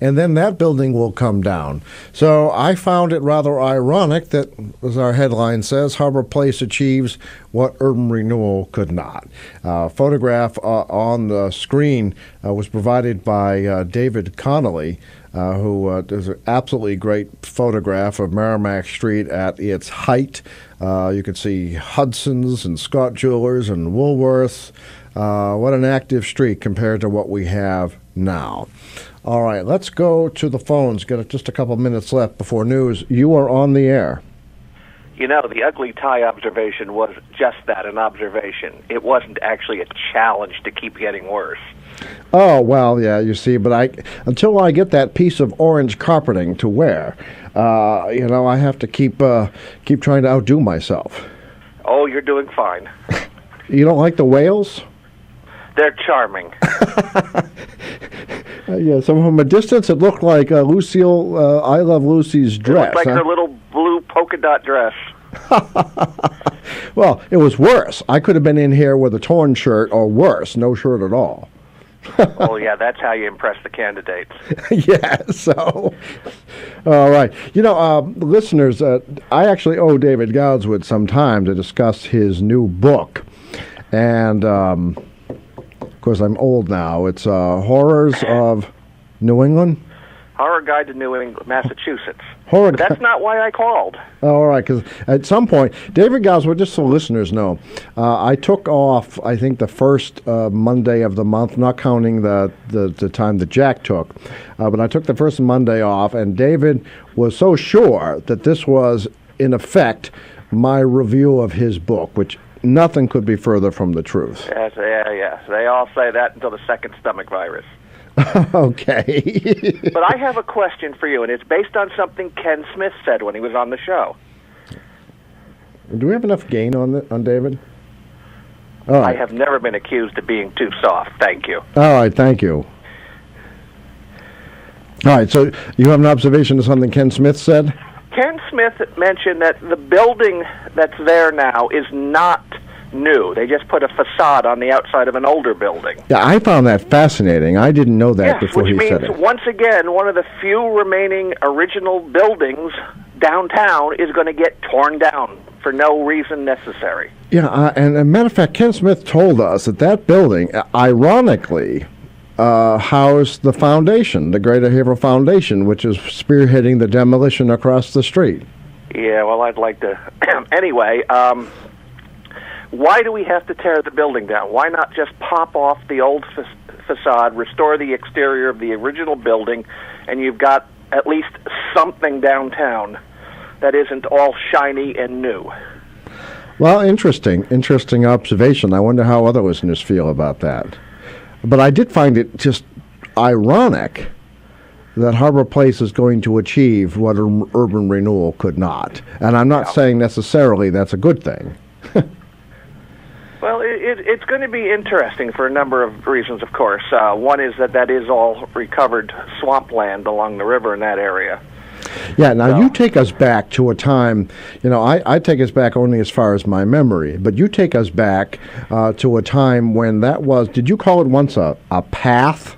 and then that building will come down. So I found it rather ironic that, as our headline says, Harbor Place achieves what urban renewal could not. Photograph on the screen was provided by David Connolly, who does an absolutely great photograph of Merrimack Street at its height. You can see Hudson's and Scott Jewelers and Woolworths. What an active street compared to what we have now. All right, let's go to the phones. Got just a couple minutes left before news. You are on the air. You know, the ugly tie observation was just that, an observation. It wasn't actually a challenge to keep getting worse. Oh, well, yeah, you see, but until I get that piece of orange carpeting to wear, I have to keep trying to outdo myself. Oh, you're doing fine. You don't like the whales? They're charming. Yeah, so from a distance it looked like Lucille, I Love Lucy's dress. It looked like her little blue polka dot dress. Well, it was worse. I could have been in here with a torn shirt or worse, no shirt at all. Oh, yeah, that's how you impress the candidates. Yeah, so, all right. Listeners, I actually owe David Goudswood some time to discuss his new book. And, of course, I'm old now. It's Horrors of New England. Horror Guide to New England, Massachusetts. Horror. But that's not why I called. Oh, all right, because at some point, David Goudswood, just so listeners know, I took off, I think, the first Monday of the month, not counting the time that Jack took, but I took the first Monday off, and David was so sure that this was, in effect, my review of his book, which nothing could be further from the truth. Yes, yeah. They all say that until the second stomach virus. Okay. But I have a question for you, and it's based on something Ken Smith said when he was on the show. Do we have enough gain on David? All right. I have never been accused of being too soft. Thank you. All right, thank you. All right, so you have an observation of something Ken Smith said? Ken Smith mentioned that the building that's there now is not new. They just put a facade on the outside of an older building. Yeah, I found that fascinating. I didn't know that before he said it. Which means, once again, one of the few remaining original buildings downtown is going to get torn down for no reason necessary. Yeah, and as a matter of fact, Ken Smith told us that building, ironically, housed the foundation, the Greater Haverhill Foundation, which is spearheading the demolition across the street. Yeah, well, I'd like to... Anyway, why do we have to tear the building down? Why not just pop off the old facade, restore the exterior of the original building, and you've got at least something downtown that isn't all shiny and new? Well, interesting observation. I wonder how other listeners feel about that. But I did find it just ironic that Harbor Place is going to achieve what urban renewal could not. And I'm not saying necessarily that's a good thing. Well, It's going to be interesting for a number of reasons, of course. One is that is all recovered swampland along the river in that area. Yeah, now you take us back to a time, I take us back only as far as my memory, but you take us back to a time when that was, did you call it once a path?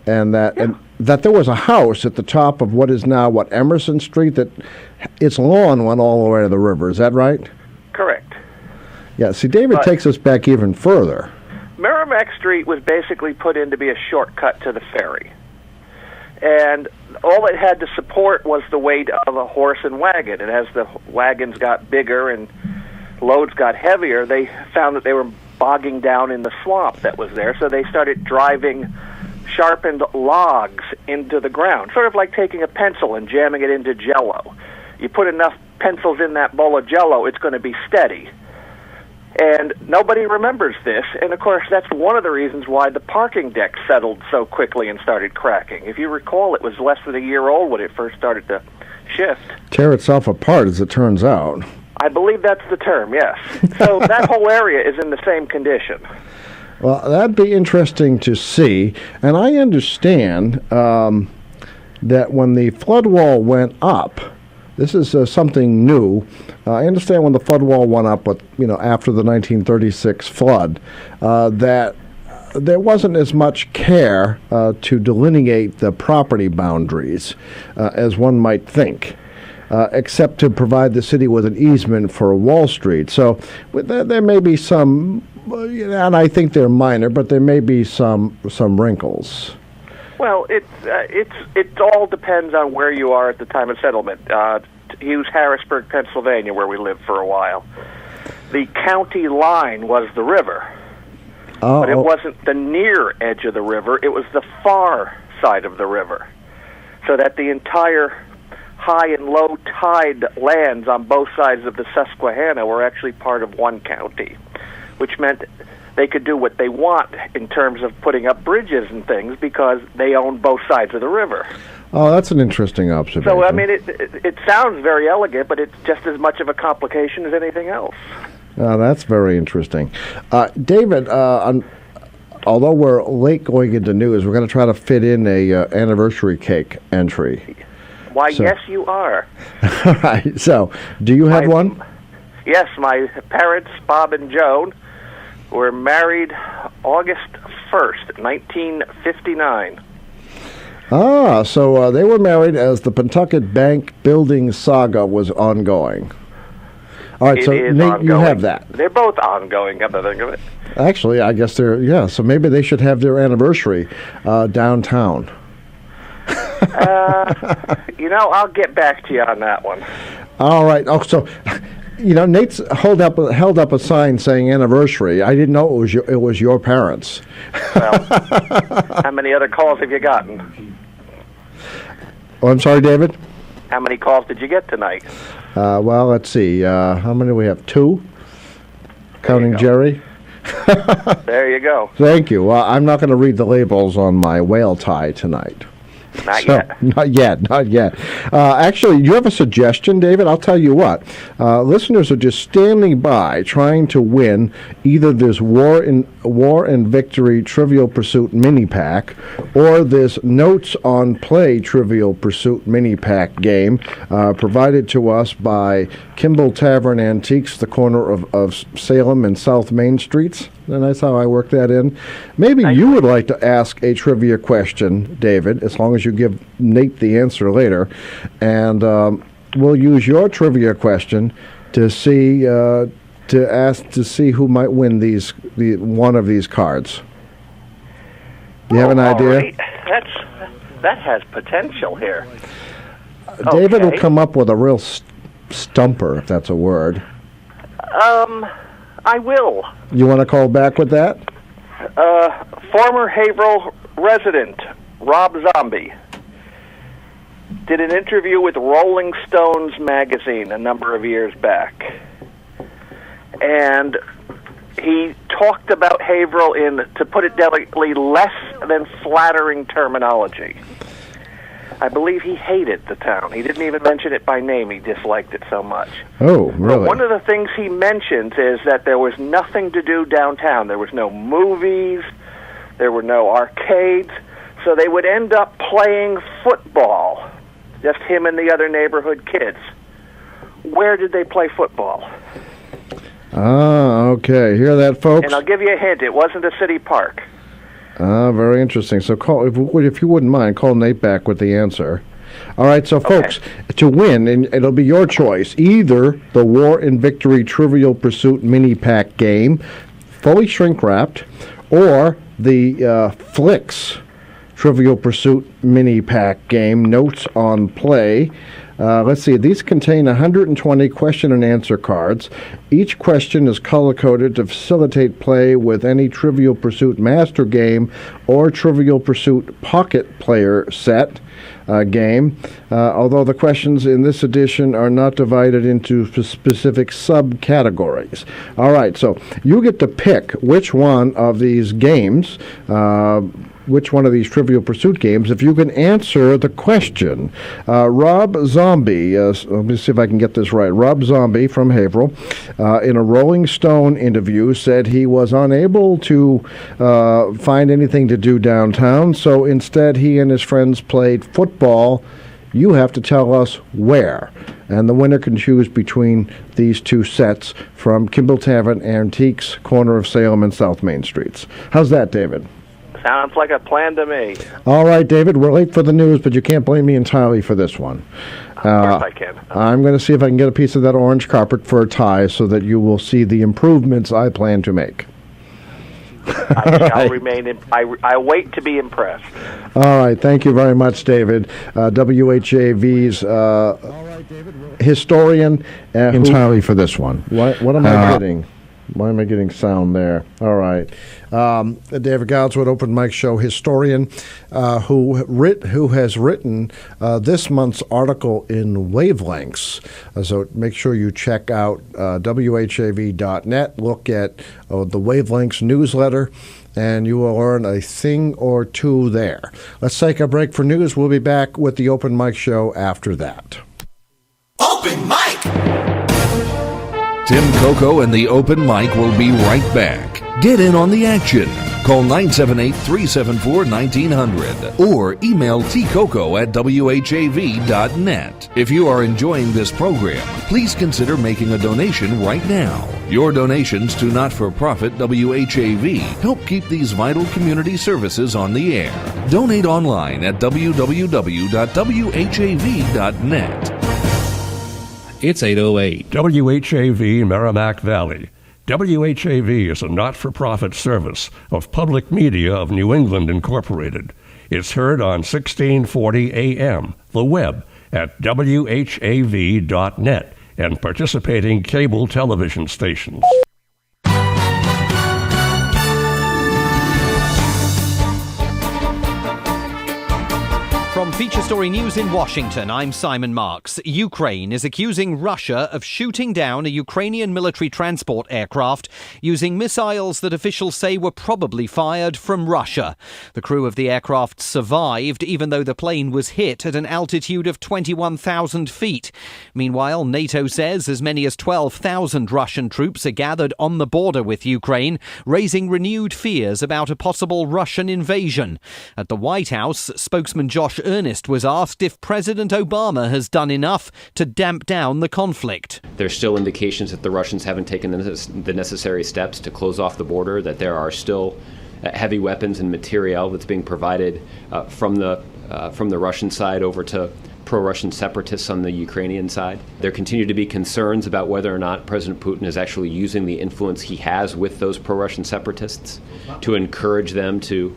And that there was a house at the top of what is now, Emerson Street, that its lawn went all the way to the river. Is that right? Correct. Yeah, see, David takes us back even further. Merrimack Street was basically put in to be a shortcut to the ferry. And all it had to support was the weight of a horse and wagon. And as the wagons got bigger and loads got heavier, they found that they were bogging down in the swamp that was there. So they started driving sharpened logs into the ground, sort of like taking a pencil and jamming it into Jell-O. You put enough pencils in that bowl of Jell-O, it's going to be steady. And nobody remembers this, and of course that's one of the reasons why the parking deck settled so quickly and started cracking. If you recall, it was less than a year old when it first started to shift. Tear itself apart, as it turns out. I believe that's the term, yes. So that whole area is in the same condition. Well, that'd be interesting to see, and I understand that when the flood wall went up, this is something new. I understand when the flood wall went up, after the 1936 flood, that there wasn't as much care to delineate the property boundaries as one might think, except to provide the city with an easement for Wall Street. So there may be some, and I think they're minor, but there may be some wrinkles. Well, it all depends on where you are at the time of settlement. Use Harrisburg, Pennsylvania, where we lived for a while. The county line was the river, but it wasn't the near edge of the river. It was the far side of the river, so that the entire high and low tide lands on both sides of the Susquehanna were actually part of one county, which meant they could do what they want in terms of putting up bridges and things because they own both sides of the river. Oh, that's an interesting observation. So, I mean, it sounds very elegant, but it's just as much of a complication as anything else. That's very interesting. David, although we're late going into news, we're going to try to fit in a anniversary cake entry. Why, yes, you are. All right. So, do you have one? Yes, my parents, Bob and Joan, were married August 1st, 1959. So they were married as the Pentucket Bank building saga was ongoing. All right, so Nate, you have that. They're both ongoing, come to think of it. Actually, I guess so maybe they should have their anniversary downtown. I'll get back to you on that one. All right. Oh, so... Nate's held up a sign saying anniversary. I didn't know it was your parents. Well, how many other calls have you gotten? Oh, I'm sorry, David? How many calls did you get tonight? Well, let's see. How many do we have? 2? Counting Jerry? There you go. Thank you. Well, I'm not going to read the labels on my whale tie tonight. Not yet. Not yet. Actually, you have a suggestion, David? I'll tell you what. Listeners are just standing by trying to win either this War and Victory Trivial Pursuit mini pack or this Notes on Play Trivial Pursuit mini pack game provided to us by Kimball Tavern Antiques, the corner of Salem and South Main Streets. And that's how I work that in. Maybe you would like to ask a trivia question, David, as long as you give Nate the answer later. And we'll use your trivia question to see who might win one of these cards. Do you have an idea? Right. That has potential here. David will come up with a real stumper, if that's a word. I will. You want to call back with that? Former Haverhill resident Rob Zombie did an interview with Rolling Stones magazine a number of years back. And he talked about Haverhill in, to put it delicately, less than flattering terminology. I believe he hated the town. He didn't even mention it by name. He disliked it so much. Oh, really? But one of the things he mentions is that there was nothing to do downtown. There was no movies. There were no arcades. So they would end up playing football, just him and the other neighborhood kids. Where did they play football? Ah, okay. Hear that, folks? And I'll give you a hint. It wasn't a city park. Ah, very interesting. So call if you wouldn't mind, call Nate back with the answer. All right, so folks, to win, and it'll be your choice, either the War and Victory Trivial Pursuit mini pack game, fully shrink wrapped, or the Flicks Trivial Pursuit mini pack game, Notes on Play. Let's see, these contain 120 question and answer cards. Each question is color-coded to facilitate play with any Trivial Pursuit Master game or Trivial Pursuit Pocket Player set game, although the questions in this edition are not divided into specific subcategories. All right, so you get to pick which one of these games, which one of these Trivial Pursuit games, if you can answer the question. Rob Zombie, let me see if I can get this right. Rob Zombie from Haverhill, in a Rolling Stone interview, said he was unable to find anything to do downtown, so instead he and his friends played football. You have to tell us where. And the winner can choose between these two sets from Kimball Tavern Antiques, corner of Salem and South Main Streets. How's that, David? Sounds like a plan to me. All right, David, we're late for the news, but you can't blame me entirely for this one. Of course I can. I'm going to see if I can get a piece of that orange carpet for a tie so that you will see the improvements I plan to make. I shall remain. I wait to be impressed. All right, thank you very much, David. WHAV's historian. Entirely for this one. What am I getting? Why am I getting sound there? All right. David Goudswood, Open Mic Show historian, who has written this month's article in Wavelengths. So make sure you check out WHAV.net, look at the Wavelengths newsletter, and you will learn a thing or two there. Let's take a break for news. We'll be back with the Open Mic Show after that. Open Mic! Tim Coco and the Open Mic will be right back. Get in on the action. Call 978-374-1900 or email tcoco@whav.net. If you are enjoying this program, please consider making a donation right now. Your donations to not-for-profit WHAV help keep these vital community services on the air. Donate online at www.whav.net. It's 8:08. WHAV Merrimack Valley. WHAV is a not-for-profit service of Public Media of New England Incorporated. It's heard on 1640 AM, the web, at whav.net, and participating cable television stations. From Feature Story News in Washington, I'm Simon Marks. Ukraine is accusing Russia of shooting down a Ukrainian military transport aircraft using missiles that officials say were probably fired from Russia. The crew of the aircraft survived, even though the plane was hit at an altitude of 21,000 feet. Meanwhile, NATO says as many as 12,000 Russian troops are gathered on the border with Ukraine, raising renewed fears about a possible Russian invasion. At the White House, spokesman Josh Earnest was asked if President Obama has done enough to damp down the conflict. There's still indications that the Russians haven't taken the necessary steps to close off the border, that there are still heavy weapons and material that's being provided from the Russian side over to pro-Russian separatists on the Ukrainian side. There continue to be concerns about whether or not President Putin is actually using the influence he has with those pro-Russian separatists to encourage them to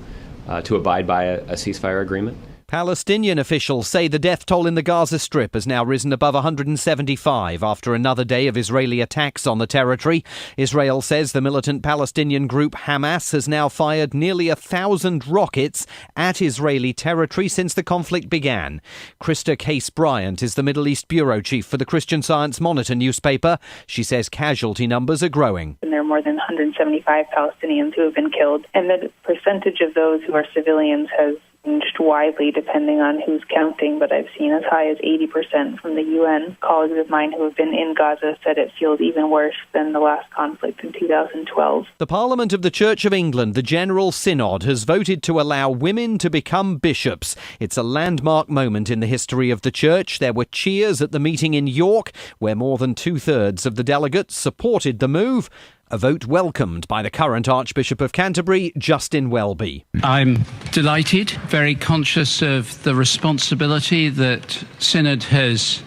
abide by a ceasefire agreement. Palestinian officials say the death toll in the Gaza Strip has now risen above 175 after another day of Israeli attacks on the territory. Israel says the militant Palestinian group Hamas has now fired nearly 1,000 rockets at Israeli territory since the conflict began. Krista Case-Bryant is the Middle East bureau chief for the Christian Science Monitor newspaper. She says casualty numbers are growing. And there are more than 175 Palestinians who have been killed, and the percentage of those who are civilians has ranged widely depending on who's counting, but I've seen as high as 80% from the UN. Colleagues of mine who have been in Gaza said it feels even worse than the last conflict in 2012. The Parliament of the Church of England, the General Synod, has voted to allow women to become bishops. It's a landmark moment in the history of the Church. There were cheers at the meeting in York, where more than 2/3 of the delegates supported the move. A vote welcomed by the current Archbishop of Canterbury, Justin Welby. I'm delighted, very conscious of the responsibility that Synod has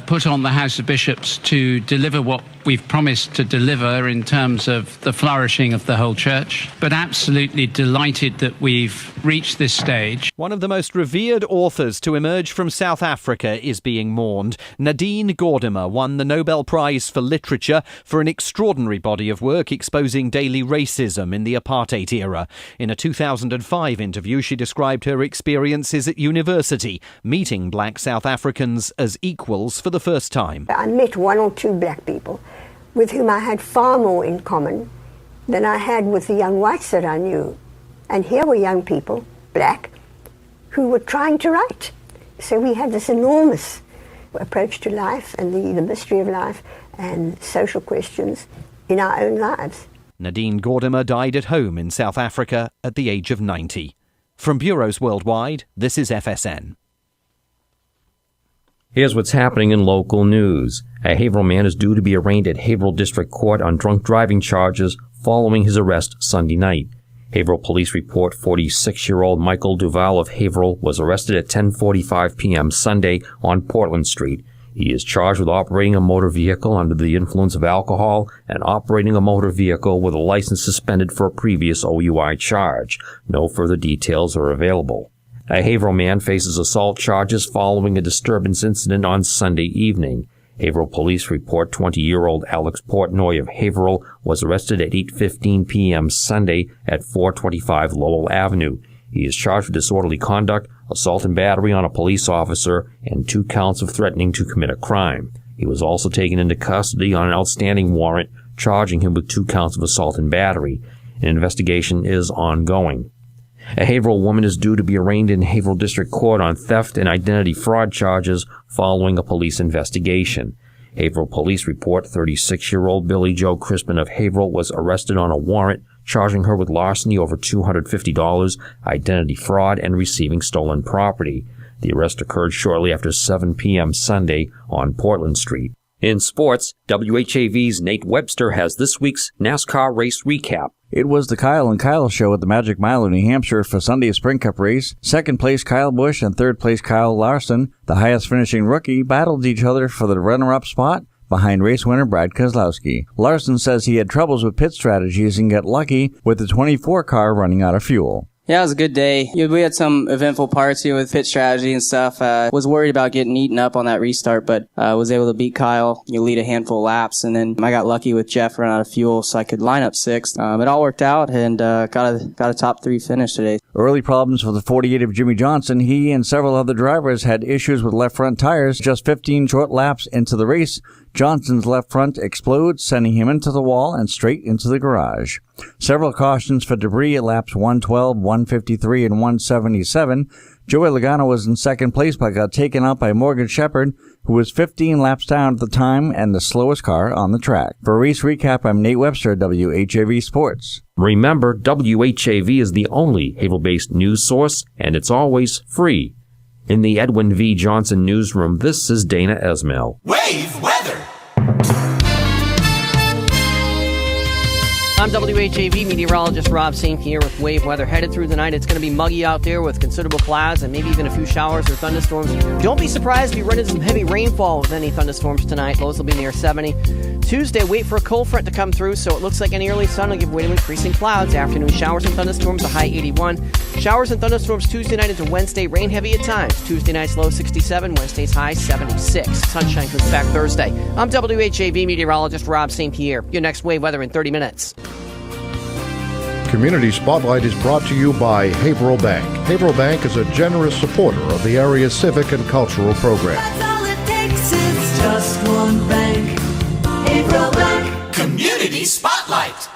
put on the House of Bishops to deliver what we've promised to deliver in terms of the flourishing of the whole Church, but absolutely delighted that we've reached this stage. One of the most revered authors to emerge from South Africa is being mourned. Nadine Gordimer won the Nobel Prize for Literature for an extraordinary body of work exposing daily racism in the apartheid era. In a 2005 interview, she described her experiences at university, meeting black South Africans as equals for the first time. I met one or two black people with whom I had far more in common than I had with the young whites that I knew. And here were young people, black, who were trying to write. So we had this enormous approach to life and the mystery of life and social questions in our own lives. Nadine Gordimer died at home in South Africa at the age of 90. From bureaus worldwide, this is FSN. Here's what's happening in local news. A Haverhill man is due to be arraigned at Haverhill District Court on drunk driving charges following his arrest Sunday night. Haverhill police report 46-year-old Michael Duval of Haverhill was arrested at 10:45 p.m. Sunday on Portland Street. He is charged with operating a motor vehicle under the influence of alcohol and operating a motor vehicle with a license suspended for a previous OUI charge. No further details are available. A Haverhill man faces assault charges following a disturbance incident on Sunday evening. Haverhill police report 20-year-old Alex Portnoy of Haverhill was arrested at 8:15 p.m. Sunday at 425 Lowell Avenue. He is charged with disorderly conduct, assault and battery on a police officer, and 2 counts of threatening to commit a crime. He was also taken into custody on an outstanding warrant, charging him with 2 counts of assault and battery. An investigation is ongoing. A Haverhill woman is due to be arraigned in Haverhill District Court on theft and identity fraud charges following a police investigation. Haverhill police report 36-year-old Billy Joe Crispin of Haverhill was arrested on a warrant charging her with larceny over $250, identity fraud, and receiving stolen property. The arrest occurred shortly after 7 p.m. Sunday on Portland Street. In sports, WHAV's Nate Webster has this week's NASCAR race recap. It was the Kyle and Kyle show at the Magic Mile in New Hampshire for Sunday's Spring Cup race. Second place Kyle Busch and third place Kyle Larson, the highest finishing rookie, battled each other for the runner-up spot behind race winner Brad Keselowski. Larson says he had troubles with pit strategies and got lucky with the 24 car running out of fuel. Yeah, it was a good day. We had some eventful parts here with pit strategy and stuff. Was worried about getting eaten up on that restart, but was able to beat Kyle, lead a handful of laps, and then I got lucky with Jeff running out of fuel so I could line up 6th. It all worked out and got a top 3 finish today. Early problems for the 48 of Jimmy Johnson. He and several other drivers had issues with left front tires. Just 15 short laps into the race, Johnson's left front explodes, sending him into the wall and straight into the garage. Several cautions for debris at laps 112, 153, and 177. Joey Logano was in second place but got taken out by Morgan Shepherd, who was 15 laps down at the time and the slowest car on the track. For a race recap, I'm Nate Webster, WHAV Sports. Remember, WHAV is the only Haverhill-based news source, and it's always free. In the Edwin V. Johnson newsroom, this is Dana Esmail. Wave weather. I'm WHAV meteorologist Rob St. Pierre with Wave Weather. Headed through the night, it's going to be muggy out there with considerable clouds and maybe even a few showers or thunderstorms. Don't be surprised if you run into some heavy rainfall with any thunderstorms tonight. Lows will be near 70. Tuesday, wait for a cold front to come through, so it looks like any early sun will give way to increasing clouds. Afternoon showers and thunderstorms, a high 81. Showers and thunderstorms Tuesday night into Wednesday, rain heavy at times. Tuesday night's low 67, Wednesday's high 76. Sunshine comes back Thursday. I'm WHAV meteorologist Rob St. Pierre. Your next Wave Weather in 30 minutes. Community Spotlight is brought to you by Haverhill Bank. Haverhill Bank is a generous supporter of the area's civic and cultural programs. That's all it takes is just one bank. Haverhill Bank. Community Spotlight.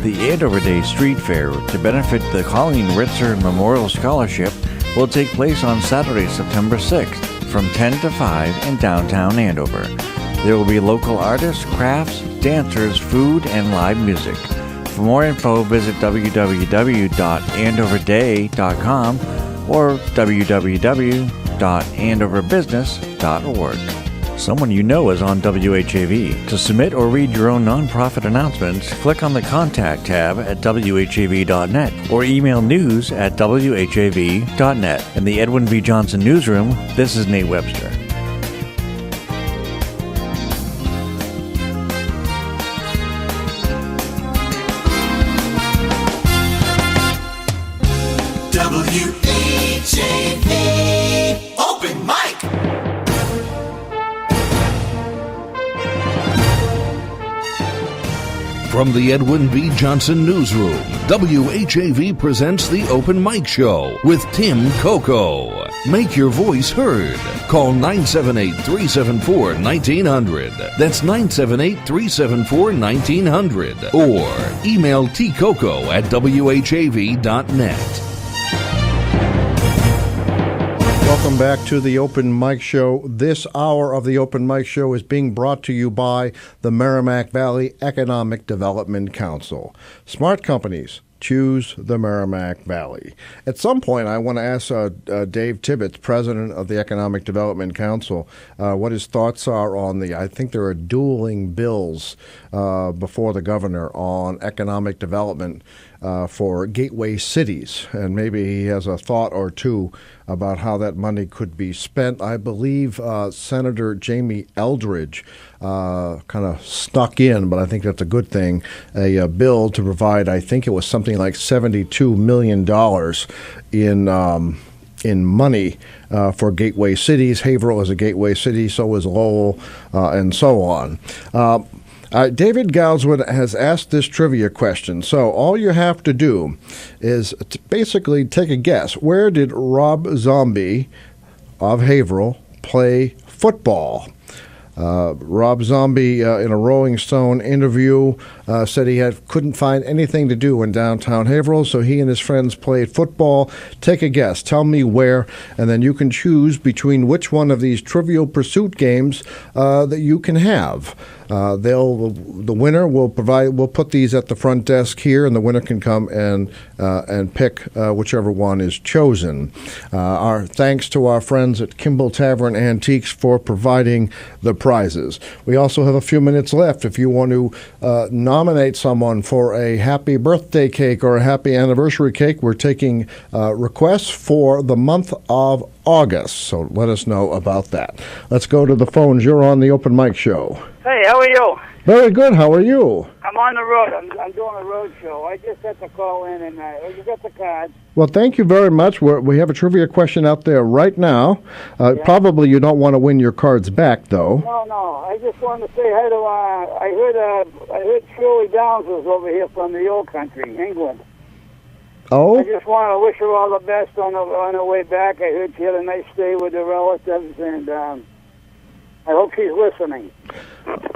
The Andover Day Street Fair, to benefit the Colleen Ritzer Memorial Scholarship, will take place on Saturday, September 6th, from 10 to 5 in downtown Andover. There will be local artists, crafts, dancers, food, and live music. For more info, visit www.andoverday.com or www.andoverbusiness.org. Someone you know is on WHAV. To submit or read your own nonprofit announcements, click on the Contact tab at whav.net or email news@whav.net. In the Edwin V. Johnson Newsroom, this is Nate Webster. WHAV Open Mic. From the Edwin V. Johnson Newsroom, WHAV presents the Open Mic Show with Tim Coco. Make your voice heard. Call 978-374-1900. That's 978-374-1900. Or email tcoco@whav.net. Welcome back to the Open Mic Show. This hour of the Open Mic Show is being brought to you by the Merrimack Valley Economic Development Council. Smart companies choose the Merrimack Valley. At some point, I want to ask Dave Tibbetts, president of the Economic Development Council, what his thoughts are on I think there are dueling bills before the governor on economic development for gateway cities, and maybe he has a thought or two about how that money could be spent. I believe Senator Jamie Eldridge kind of snuck in, but I think that's a good thing, a bill to provide, I think it was something like $72 million in money for gateway cities. Haverhill is a gateway city, so is Lowell, and so on. David Goudswood has asked this trivia question, so all you have to do is basically take a guess. Where did Rob Zombie of Haverhill play football? Rob Zombie, in a Rolling Stone interview, said he couldn't find anything to do in downtown Haverhill, so he and his friends played football. Take a guess. Tell me where, and then you can choose between which one of these Trivial Pursuit games that you can have. The winner will put these at the front desk here, and the winner can come and pick whichever one is chosen. Our thanks to our friends at Kimball Tavern Antiques for providing the prizes. We also have a few minutes left. If you want to nominate someone for a happy birthday cake or a happy anniversary cake, we're taking requests for the month of August, so let us know about that. Let's go to the phones. You're on the Open Mic Show. Hey, how are you? Very good. How are you? I'm on the road. I'm doing a road show. I just had to call in, and you got the card. Well, thank you very much. We have a trivia question out there right now. Probably you don't want to win your cards back, though. No. I just wanted to say hi to. I heard Shirley Downs was over here from the old country, England. Oh? I just want to wish her all the best on her way back. I heard she had a nice stay with her relatives, and I hope she's listening.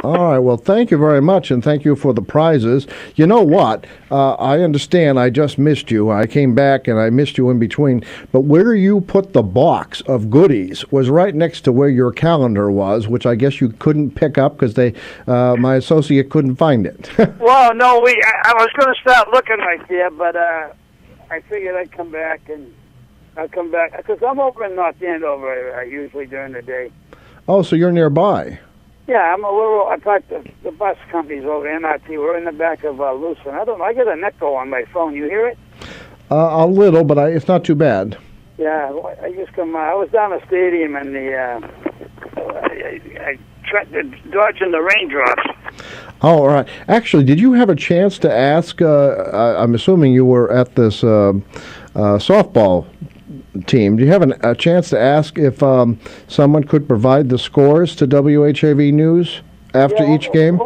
All right. Well, thank you very much, and thank you for the prizes. You know what? I understand I just missed you. I came back, and I missed you in between. But where you put the box of goodies was right next to where your calendar was, which I guess you couldn't pick up because my associate couldn't find it. Well, no, I was going to start looking right there, but I figured I'd come back, and I'll come back because I'm over in North Andover usually during the day. Oh, so you're nearby. Yeah, I thought the bus company's over NRT. We're in the back of Lucerne. I don't know. I get an echo on my phone. You hear it? A little, but it's not too bad. Yeah, I just come. I was down the stadium and I tried dodging the raindrops. Oh, all right. Actually, did you have a chance to ask? I'm assuming you were at this softball team. Do you have a chance to ask if someone could provide the scores to WHAV News after each game?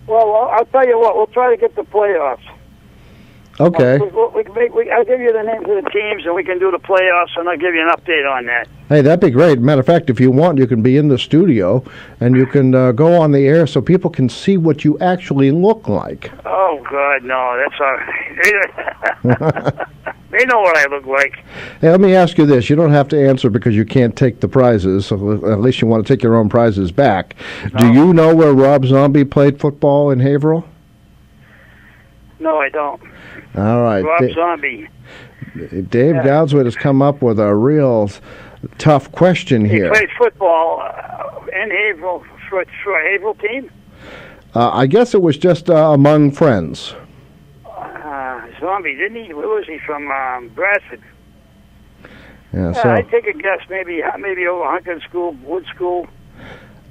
Well, I'll tell you what. We'll try to get the playoffs. Okay. I'll give you the names of the teams, and we can do the playoffs, and I'll give you an update on that. Hey, that'd be great. Matter of fact, if you want, you can be in the studio, and you can go on the air so people can see what you actually look like. Oh, God, no, that's all right. They know what I look like. Hey, let me ask you this. You don't have to answer because you can't take the prizes, so at least you want to take your own prizes back. No. Do you know where Rob Zombie played football in Haverhill? No, I don't. All right. Rob Zombie. Dave Goudswood has come up with a real tough question here. He played football in Haverhill for a Haverhill team? I guess it was just among friends. Zombie, didn't he? Where was he from? Bradford. Yeah, so I'd take a guess, maybe over Hunkin School, Wood School.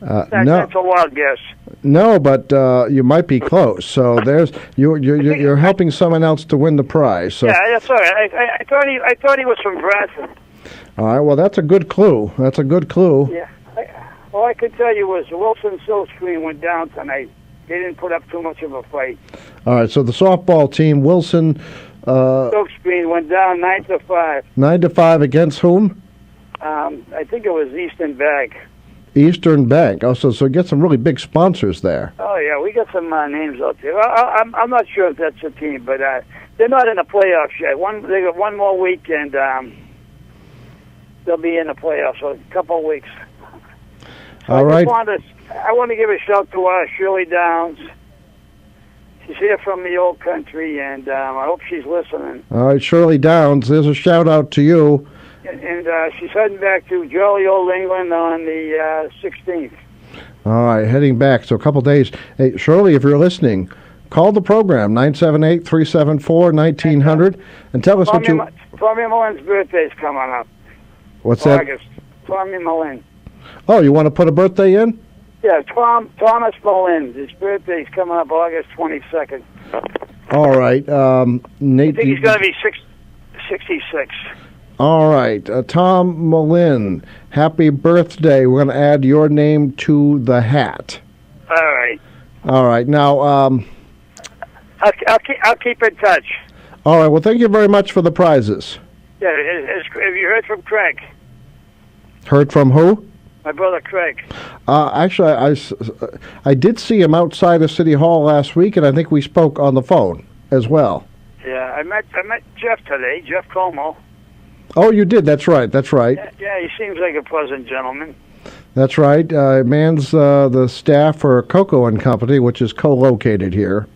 No, that's a wild guess. No, but you might be close. So there's you're helping someone else to win the prize. So. Yeah, that's all right. I thought he was from Bradford. All right. Well, that's a good clue. That's a good clue. Yeah. All I could tell you was Wilson Silkscreen went down tonight. They didn't put up too much of a fight. All right. So the softball team, Wilson. Silkscreen went down 9-5. 9-5 against whom? I think it was Eastern Bank. Eastern Bank. Oh, so get some really big sponsors there. Oh yeah, we got some names out there. I'm not sure if that's a team, but they're not in the playoffs yet. They got one more week, and they'll be in the playoffs. So a couple of weeks. So All right. I want to give a shout to Shirley Downs. She's here from the old country, and I hope she's listening. All right, Shirley Downs, there's a shout-out to you. And she's heading back to jolly old England on the 16th. All right, heading back, so a couple days. Hey, Shirley, if you're listening, call the program, 978-374-1900, and tell us what you... Tommy Mullen's birthday's coming up. What's August. Tommy Mullen. Oh, you want to put a birthday in? Yeah, Thomas Mullen. His birthday's coming up August 22nd. All right. Nate, I think he's going to be 66. All right. Tom Mullen, happy birthday. We're going to add your name to the hat. All right. All right. Now, I'll keep in touch. All right. Well, thank you very much for the prizes. Yeah, have you heard from Craig? Heard from who? My brother Craig. Actually, I did see him outside of City Hall last week, and I think we spoke on the phone as well. Yeah, I met Jeff today, Jeff Como. Oh, you did? That's right. That's right. Yeah, he seems like a pleasant gentleman. That's right. Man's the staff for Coco and Company, which is co-located here.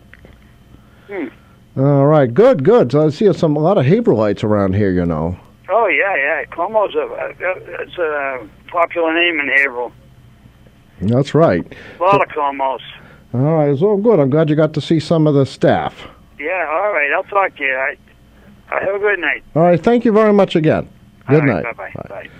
All right. Good, good. So I see a lot of Haverlites around here, you know. Oh, yeah. Como's it's a popular name in Haverhill. That's right. A lot of Comos. All right. So good. I'm glad you got to see some of the staff. Yeah, all right. I'll talk to you. Have a good night. All right. Thank you very much again. Good night. Bye-bye. Bye.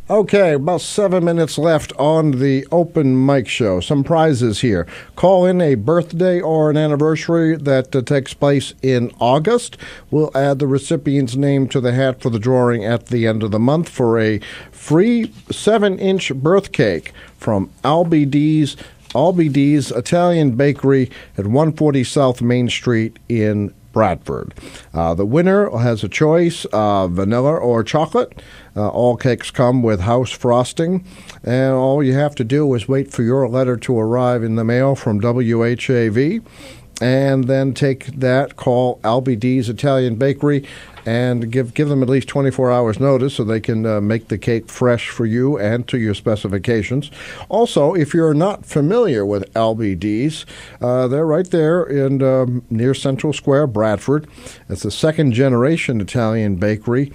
Okay, about 7 minutes left on the open mic show. Some prizes here. Call in a birthday or an anniversary that takes place in August. We'll add the recipient's name to the hat for the drawing at the end of the month for a free 7-inch birth cake from Albie's Italian Bakery at 140 South Main Street in Bradford. The winner has a choice of vanilla or chocolate. All cakes come with house frosting, and all you have to do is wait for your letter to arrive in the mail from WHAV, and then take that, call Albie's Italian Bakery, and give them at least 24 hours notice so they can make the cake fresh for you and to your specifications. Also, if you're not familiar with Albie's, they're right there in near Central Square, Bradford. It's a second-generation Italian bakery,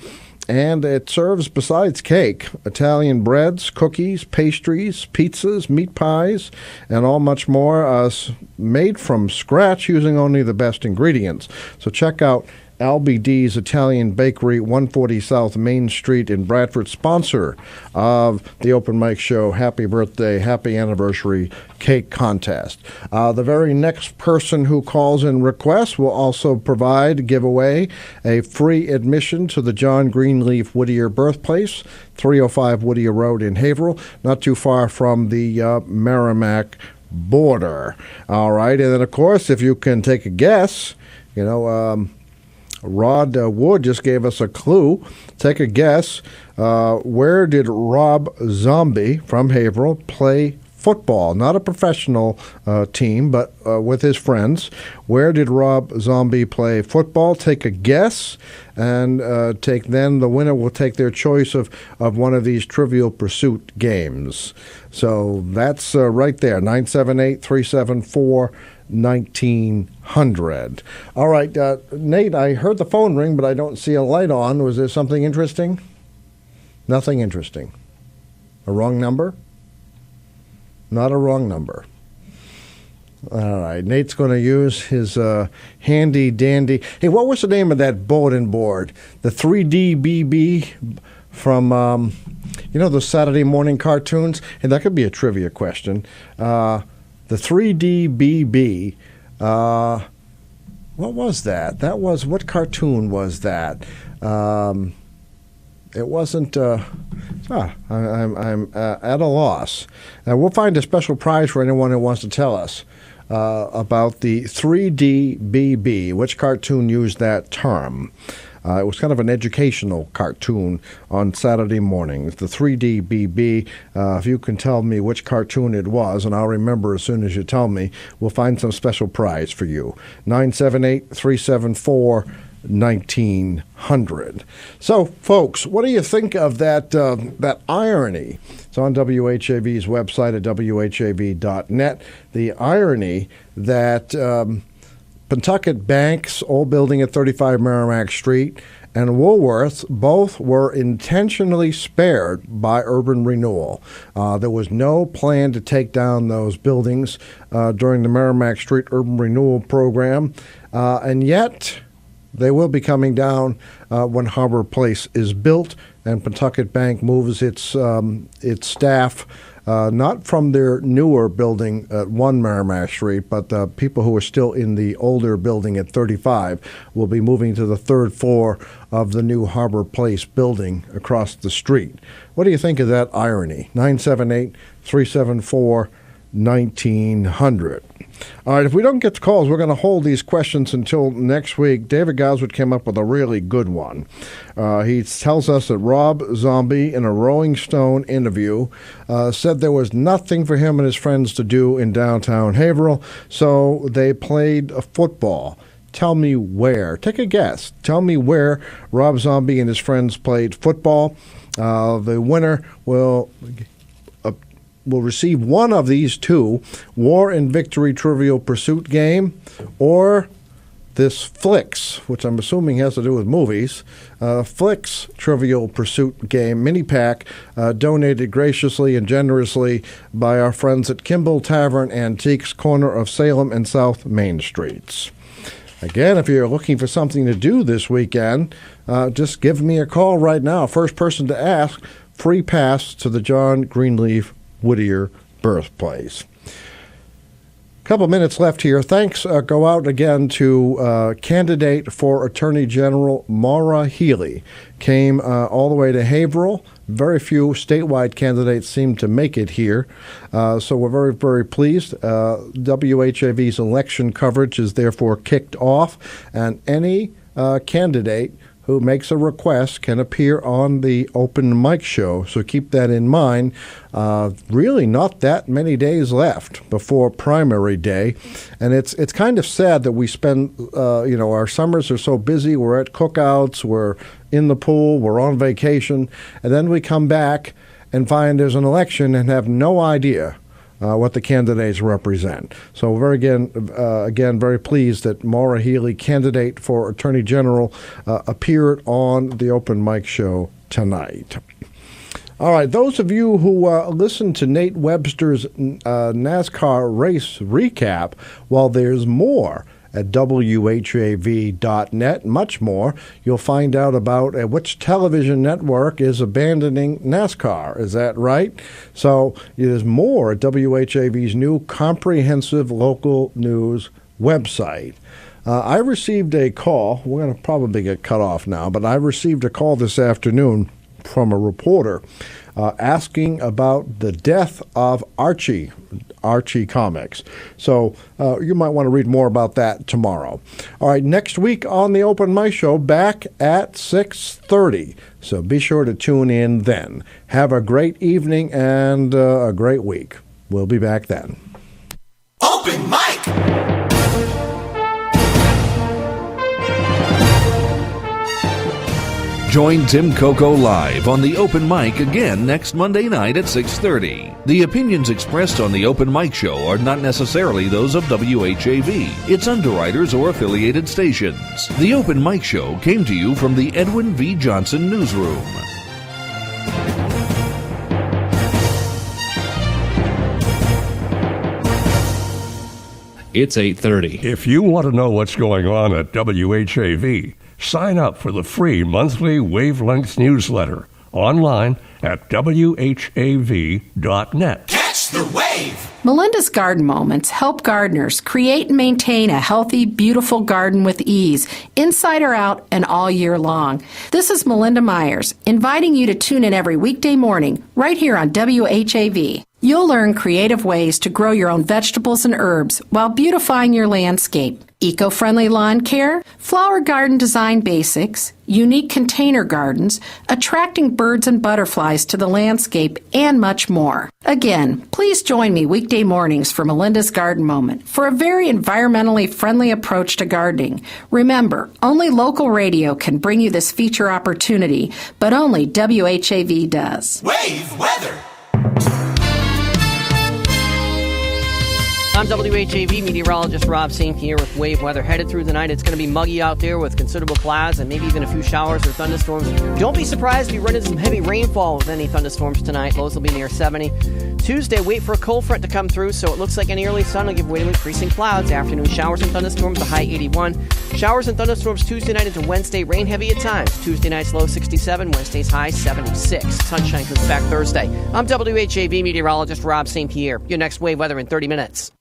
and it serves, besides cake, Italian breads, cookies, pastries, pizzas, meat pies, and all much more, made from scratch using only the best ingredients. So check out Albie's Italian Bakery, 140 South Main Street in Bradford, sponsor of the Open Mic Show Happy Birthday, Happy Anniversary Cake Contest. The very next person who calls and requests will also give away a free admission to the John Greenleaf Whittier birthplace, 305 Whittier Road in Haverhill, not too far from the Merrimack border. All right, and then, of course, if you can take a guess, Rod Wood just gave us a clue. Take a guess. Where did Rob Zombie from Haverhill play football? Not a professional team, but with his friends. Where did Rob Zombie play football? Take a guess, and the winner will take their choice of one of these Trivial Pursuit games. So that's right there, 978-374-1900. All right, Nate, I heard the phone ring, but I don't see a light on. Was there something interesting? Nothing interesting. A wrong number? Not a wrong number. All right, Nate's going to use his handy dandy. Hey, what was the name of that bulletin board? The 3DBB from, the Saturday morning cartoons? And that could be a trivia question. The 3DBB, what was that? What cartoon was that? It wasn't. I'm at a loss. Now we'll find a special prize for anyone who wants to tell us about the 3DBB. Which cartoon used that term? It was kind of an educational cartoon on Saturday mornings. The 3DBB. If you can tell me which cartoon it was, and I'll remember as soon as you tell me, we'll find some special prize for you. 978-374-1900. So, folks, what do you think of that irony? It's on WHAV's website at whav.net. The irony that Pentucket Bank's old building at 35 Merrimack Street and Woolworth's both were intentionally spared by urban renewal. There was no plan to take down those buildings during the Merrimack Street urban renewal program, and yet they will be coming down when Harbor Place is built and Pentucket Bank moves its staff not from their newer building at 1 Merrimack Street, but the people who are still in the older building at 35 will be moving to the third floor of the new Harbor Place building across the street. What do you think of that irony? 978-374-1900. All right, if we don't get the calls, we're going to hold these questions until next week. David Goswood came up with a really good one. He tells us that Rob Zombie, in a Rolling Stone interview, said there was nothing for him and his friends to do in downtown Haverhill, so they played football. Tell me where. Take a guess. Tell me where Rob Zombie and his friends played football. The winner will receive one of these two: War and Victory Trivial Pursuit game, or this Flicks, which I'm assuming has to do with movies, Flicks Trivial Pursuit game mini pack, donated graciously and generously by our friends at Kimball Tavern Antiques, corner of Salem and South Main Streets. Again, if you're looking for something to do this weekend, just give me a call right now. First person to ask, free pass to the John Greenleaf Whittier birthplace. A couple minutes left here. Thanks go out again to candidate for Attorney General Maura Healey. Came all the way to Haverhill. Very few statewide candidates seem to make it here. So we're very, very pleased. WHAV's election coverage is therefore kicked off, and any candidate who makes a request can appear on the open mic show. So keep that in mind. Really not that many days left before primary day. And it's kind of sad that we spend, our summers are so busy. We're at cookouts, we're in the pool, we're on vacation. And then we come back and find there's an election and have no idea what the candidates represent. So again, very pleased that Maura Healey, candidate for Attorney General, appeared on the open mic show tonight. All right, those of you who listened to Nate Webster's NASCAR race recap, well, there's more at WHAV.net, much more. You'll find out about which television network is abandoning NASCAR. Is that right? So there's more at WHAV's new comprehensive local news website. I received a call. We're going to probably get cut off now, but I received a call this afternoon from a reporter asking about the death of Archie Comics. So you might want to read more about that tomorrow. All right, next week on the Open Mic Show, back at 6:30. So be sure to tune in then. Have a great evening and a great week. We'll be back then. Open mic! Join Tim Coco live on the Open Mic again next Monday night at 6:30. The opinions expressed on the Open Mic Show are not necessarily those of WHAV, its underwriters, or affiliated stations. The Open Mic Show came to you from the Edwin V. Johnson Newsroom. It's 8:30. If you want to know what's going on at WHAV, sign up for the free monthly wavelength newsletter online at whav.net. Catch the wave! Melinda's Garden Moments help gardeners create and maintain a healthy, beautiful garden with ease, inside or out and all year long. This is Melinda Myers, inviting you to tune in every weekday morning right here on WHAV. You'll learn creative ways to grow your own vegetables and herbs while beautifying your landscape. Eco-friendly lawn care, flower garden design basics, unique container gardens, attracting birds and butterflies to the landscape, and much more. Again, please join me weekday mornings for Melinda's Garden Moment for a very environmentally friendly approach to gardening. Remember, only local radio can bring you this feature opportunity, but only WHAV does. Wave weather! I'm WHAV meteorologist Rob St. Pierre with Wave Weather. Headed through the night, it's going to be muggy out there with considerable clouds and maybe even a few showers or thunderstorms. Don't be surprised if you run into some heavy rainfall with any thunderstorms tonight. Lows will be near 70. Tuesday, wait for a cold front to come through, so it looks like any early sun will give way to increasing clouds. Afternoon showers and thunderstorms, a high 81. Showers and thunderstorms Tuesday night into Wednesday, rain heavy at times. Tuesday night's low 67, Wednesday's high 76. Sunshine comes back Thursday. I'm WHAV meteorologist Rob St. Pierre. Your next Wave Weather in 30 minutes.